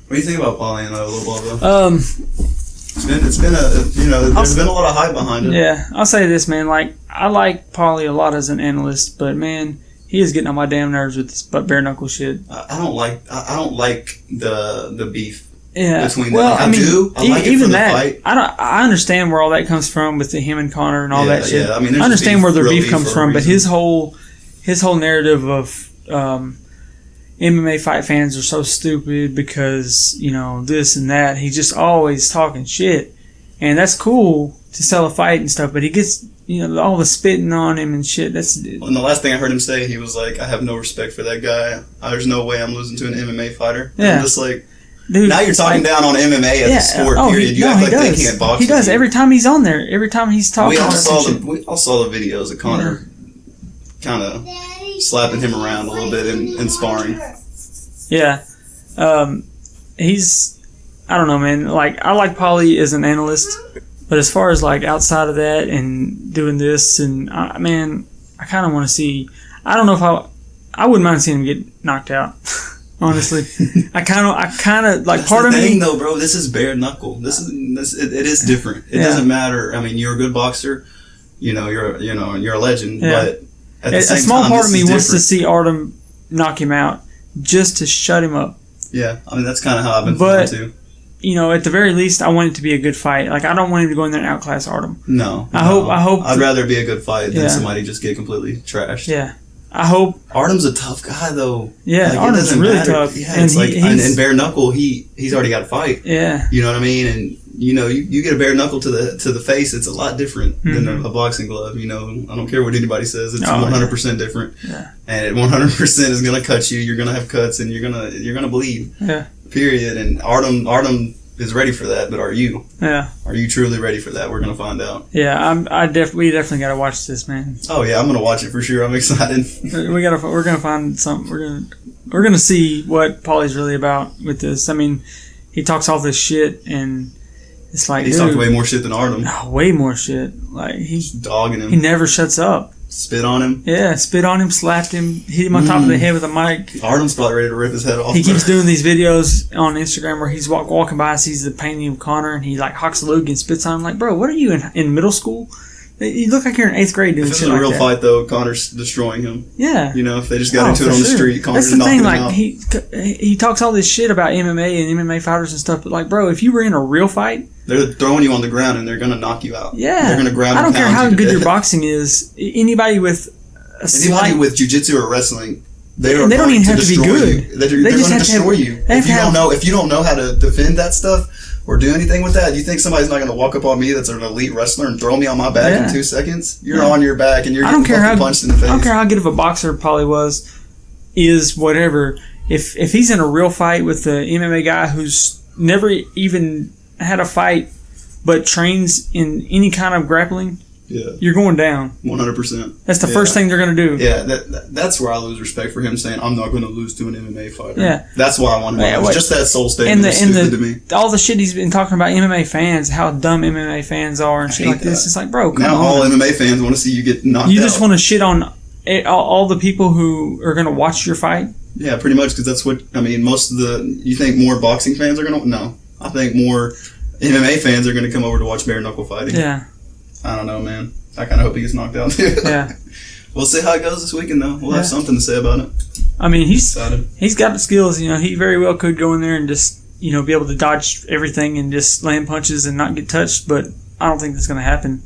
What do you think about Paulie and Lobov, though? It's been there's been a lot of hype behind it. Yeah, I'll say this, man. Like, I like Paulie a lot as an analyst, but man, he is getting on my damn nerves with this bare knuckle shit. I don't like the beef. Yeah, between well, them. I do. I like even it for that. the fight. I understand where all that comes from with him and Connor and all that shit. Yeah, I mean, I understand where their beef comes from, but his whole narrative of MMA fight fans are so stupid because this and that. He's just always talking shit, and that's cool to sell a fight and stuff. But he gets all the spitting on him and shit. And the last thing I heard him say, he was like, "I have no respect for that guy. There's no way I'm losing to an MMA fighter." Yeah. I'm just like. Dude, now you're talking down on MMA as a sport, period. You act like they can't box. He does. Every time he's on there, every time he's talking. We all saw the videos of Connor kind of slapping him around a little bit in sparring. Yeah. I don't know, man. Like, I like Paulie as an analyst, but as far as like outside of that and doing this, and I kind of want to see. I don't know if I wouldn't mind seeing him get knocked out. Honestly, I kind of like. That's part the of thing, me, though, bro. This is bare knuckle. It is different. It doesn't matter. I mean, you're a good boxer. You're a legend. Yeah. But at the same a small time, part of me wants to different. see Artem knock him out just to shut him up. Yeah, I mean that's kind of how I've been feeling too. At the very least, I want it to be a good fight. Like, I don't want him to go in there and outclass Artem. No, I hope. I'd rather it be a good fight than somebody just get completely trashed. Yeah. I hope. Artem's a tough guy, though. Yeah, like, Artem's really tough. Yeah, and and bare knuckle, he's already got a fight. Yeah, you know what I mean. And you get a bare knuckle to the face, it's a lot different than a boxing glove. I don't care what anybody says, it's 100% different. Yeah, and 100% is gonna cut you. You're gonna have cuts, and you're gonna bleed. Yeah. Period. And Artem is ready for that, but are you? Yeah. Are you truly ready for that? We're gonna find out. Yeah, we definitely gotta watch this, man. Oh yeah, I'm gonna watch it for sure. I'm excited. We're gonna find something. We're gonna see what Paulie's really about with this. I mean, he talks all this shit, and it's like he's talked way more shit than Artem. No, way more shit. Like he's dogging him. He never shuts up. Spit on him. Yeah, spit on him, slapped him, hit him on top of the head with a mic. Artem's probably ready to rip his head off. He keeps doing these videos on Instagram where he's walking by, sees the painting of Connor, and he like hocks a lug and spits on him. Like, bro, what are you in middle school? You look like you're in 8th grade doing shit. If shit it's a real like fight, though, Connor's destroying him. Yeah. If they just got into it on the street, Connor's knocking him out. He talks all this shit about MMA and MMA fighters and stuff, but like, bro, if you were in a real fight, they're throwing you on the ground and they're gonna knock you out. Yeah. They're gonna ground. I don't care how good your boxing is. Anybody with with jiu-jitsu or wrestling, they don't even have to be good. They're going to destroy you. If you don't know how to defend that stuff or do anything with that, you think somebody's not going to walk up on me that's an elite wrestler and throw me on my back in 2 seconds? You're on your back and you're getting punched in the face. I don't care how good of a boxer Paulie is whatever. If he's in a real fight with the MMA guy who's never even had a fight but trains in any kind of grappling, you're going down. 100%. That's the first thing they're going to do. Yeah, that's where I lose respect for him saying, I'm not going to lose to an MMA fighter. Yeah. That's why I want him to lose. Just that soul statement is stupid to me. All the shit he's been talking about MMA fans, how dumb MMA fans are and shit like this. It's like, bro, come on. Now all MMA fans want to see you get knocked out. You just want to shit on all the people who are going to watch your fight? Yeah, pretty much, because that's what, most of you think more boxing fans are going to, no. I think more MMA fans are going to come over to watch bare knuckle fighting. Yeah. I don't know, man. I kind of hope he gets knocked out too. Yeah. We'll see how it goes this weekend, though. We'll have something to say about it. He's got the skills. He very well could go in there and just be able to dodge everything and just land punches and not get touched. But I don't think that's going to happen.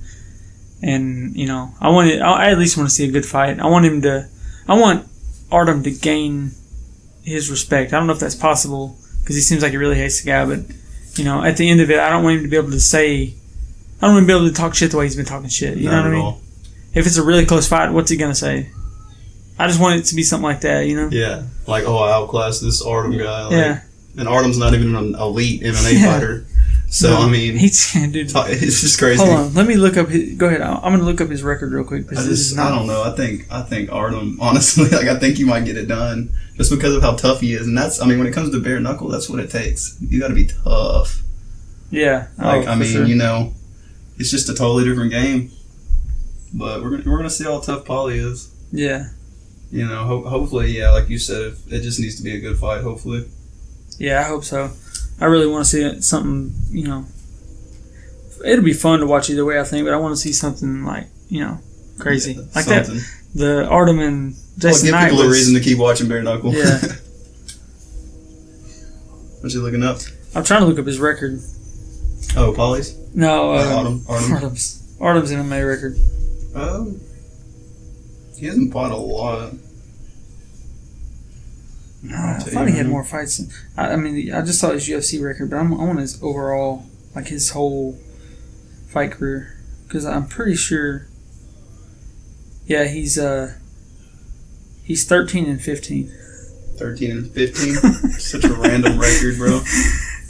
And I at least want to see a good fight. I want Artem to gain his respect. I don't know if that's possible because he seems like he really hates the guy. But at the end of it, I don't want him to be able to say. I don't want him to be able to talk shit the way he's been talking shit. You know what I mean? All. If it's a really close fight, what's he going to say? I just want it to be something like that, Yeah. Like, I outclassed this Artem guy. And Artem's not even an elite MMA fighter. So, no, he's just crazy. Hold on. Let me look up go ahead. I'm going to look up his record real quick. I don't know. I think Artem, honestly, I think he might get it done just because of how tough he is. And that's, when it comes to bare knuckle, that's what it takes. You got to be tough. Yeah. Sure. It's just a totally different game, but we're gonna see how tough Paulie is. Yeah. Hopefully, like you said, it just needs to be a good fight. Hopefully. Yeah, I hope so. I really want to see something, it'll be fun to watch either way, I think, but I want to see something like, crazy. Yeah, like something. that. The Artem and Jason give Knight people a reason to keep watching bare knuckle. Yeah. What you looking up? I'm trying to look up his record. Oh, Polly's? No, Artem. Artem's MMA record. He hasn't fought a lot. I thought he had more fights. I mean, I just saw his UFC record, but I want his overall, like his whole fight career, because I'm pretty sure. Yeah, he's 13-15. 13-15. Such a random record, bro.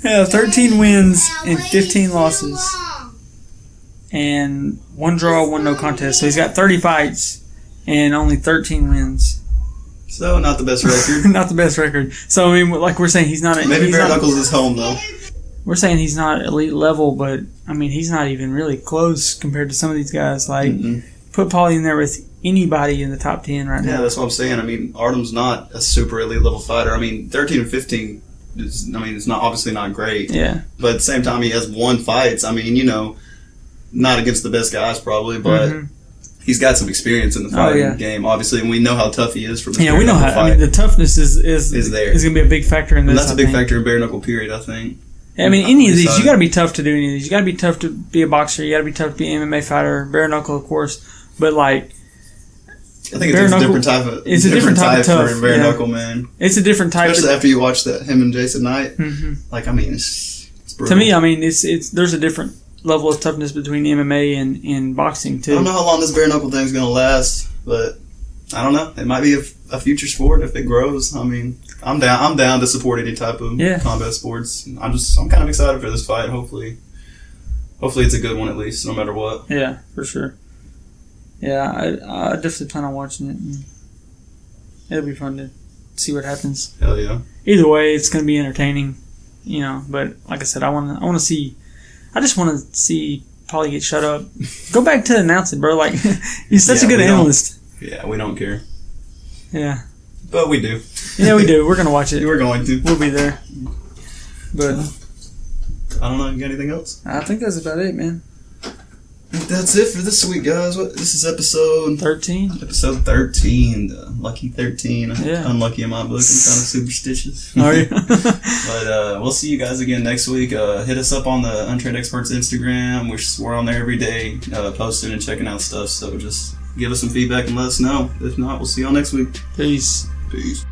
Yeah, 13 wins and 15 losses, and 1 draw, 1 no contest. So he's got 30 fights and only 13 wins. So not the best record. Not the best record. So I mean, like we're saying, he's not. Maybe bare knuckles is home though. We're saying he's not elite level, but I mean, he's not even really close compared to some of these guys. Like, put Paulie in there with anybody in the top 10 right now. Yeah, that's what I'm saying. I mean, Artem's not a super elite level fighter. I mean, 13-15 is, it's not obviously not great. Yeah. But at the same time, he has won fights. I mean, not against the best guys probably, but he's got some experience in the fighting game, obviously, and we know how tough he is from the we know how. I mean, the toughness is there. Is going to be a big factor in this. And that's a big factor in bare knuckle. Period. I think. Yeah, I mean, any of these, you got to be tough to do any of these. You got to be tough to be a boxer. You got to be tough to be an MMA fighter. Bare knuckle, of course, but like. I think it's a different type of. It's a different type of tough for bare knuckle, man. It's a different type. Especially after you watch him and Jason Knight. Like, I mean, it's brutal. To me, I mean, it's there's a different level of toughness between MMA and boxing too. I don't know how long this bare knuckle thing's gonna last, but I don't know. It might be a future sport if it grows. I mean, I'm down to support any type of combat sports. I'm kind of excited for this fight. Hopefully it's a good one at least, no matter what. Yeah, for sure. Yeah, I definitely plan on watching it. And it'll be fun to see what happens. Hell yeah. Either way, it's going to be entertaining, But like I said, I want to see. I just want to see Paulie get shut up. Go back to announcing, bro. Like, he's such a good analyst. Yeah, we don't care. Yeah. But we do. Yeah, we do. We're going to watch it. We're going to. We'll be there. But I don't know. You got anything else? I think that's about it, man. That's it for this week, guys. This is episode 13. Episode 13, the lucky 13. Yeah. Unlucky in my book. I'm kind of superstitious. Are you? But we'll see you guys again next week. Hit us up on the Untrained Experts Instagram. We're on there every day, posting and checking out stuff. So just give us some feedback and let us know. If not, we'll see y'all next week. Peace. Peace.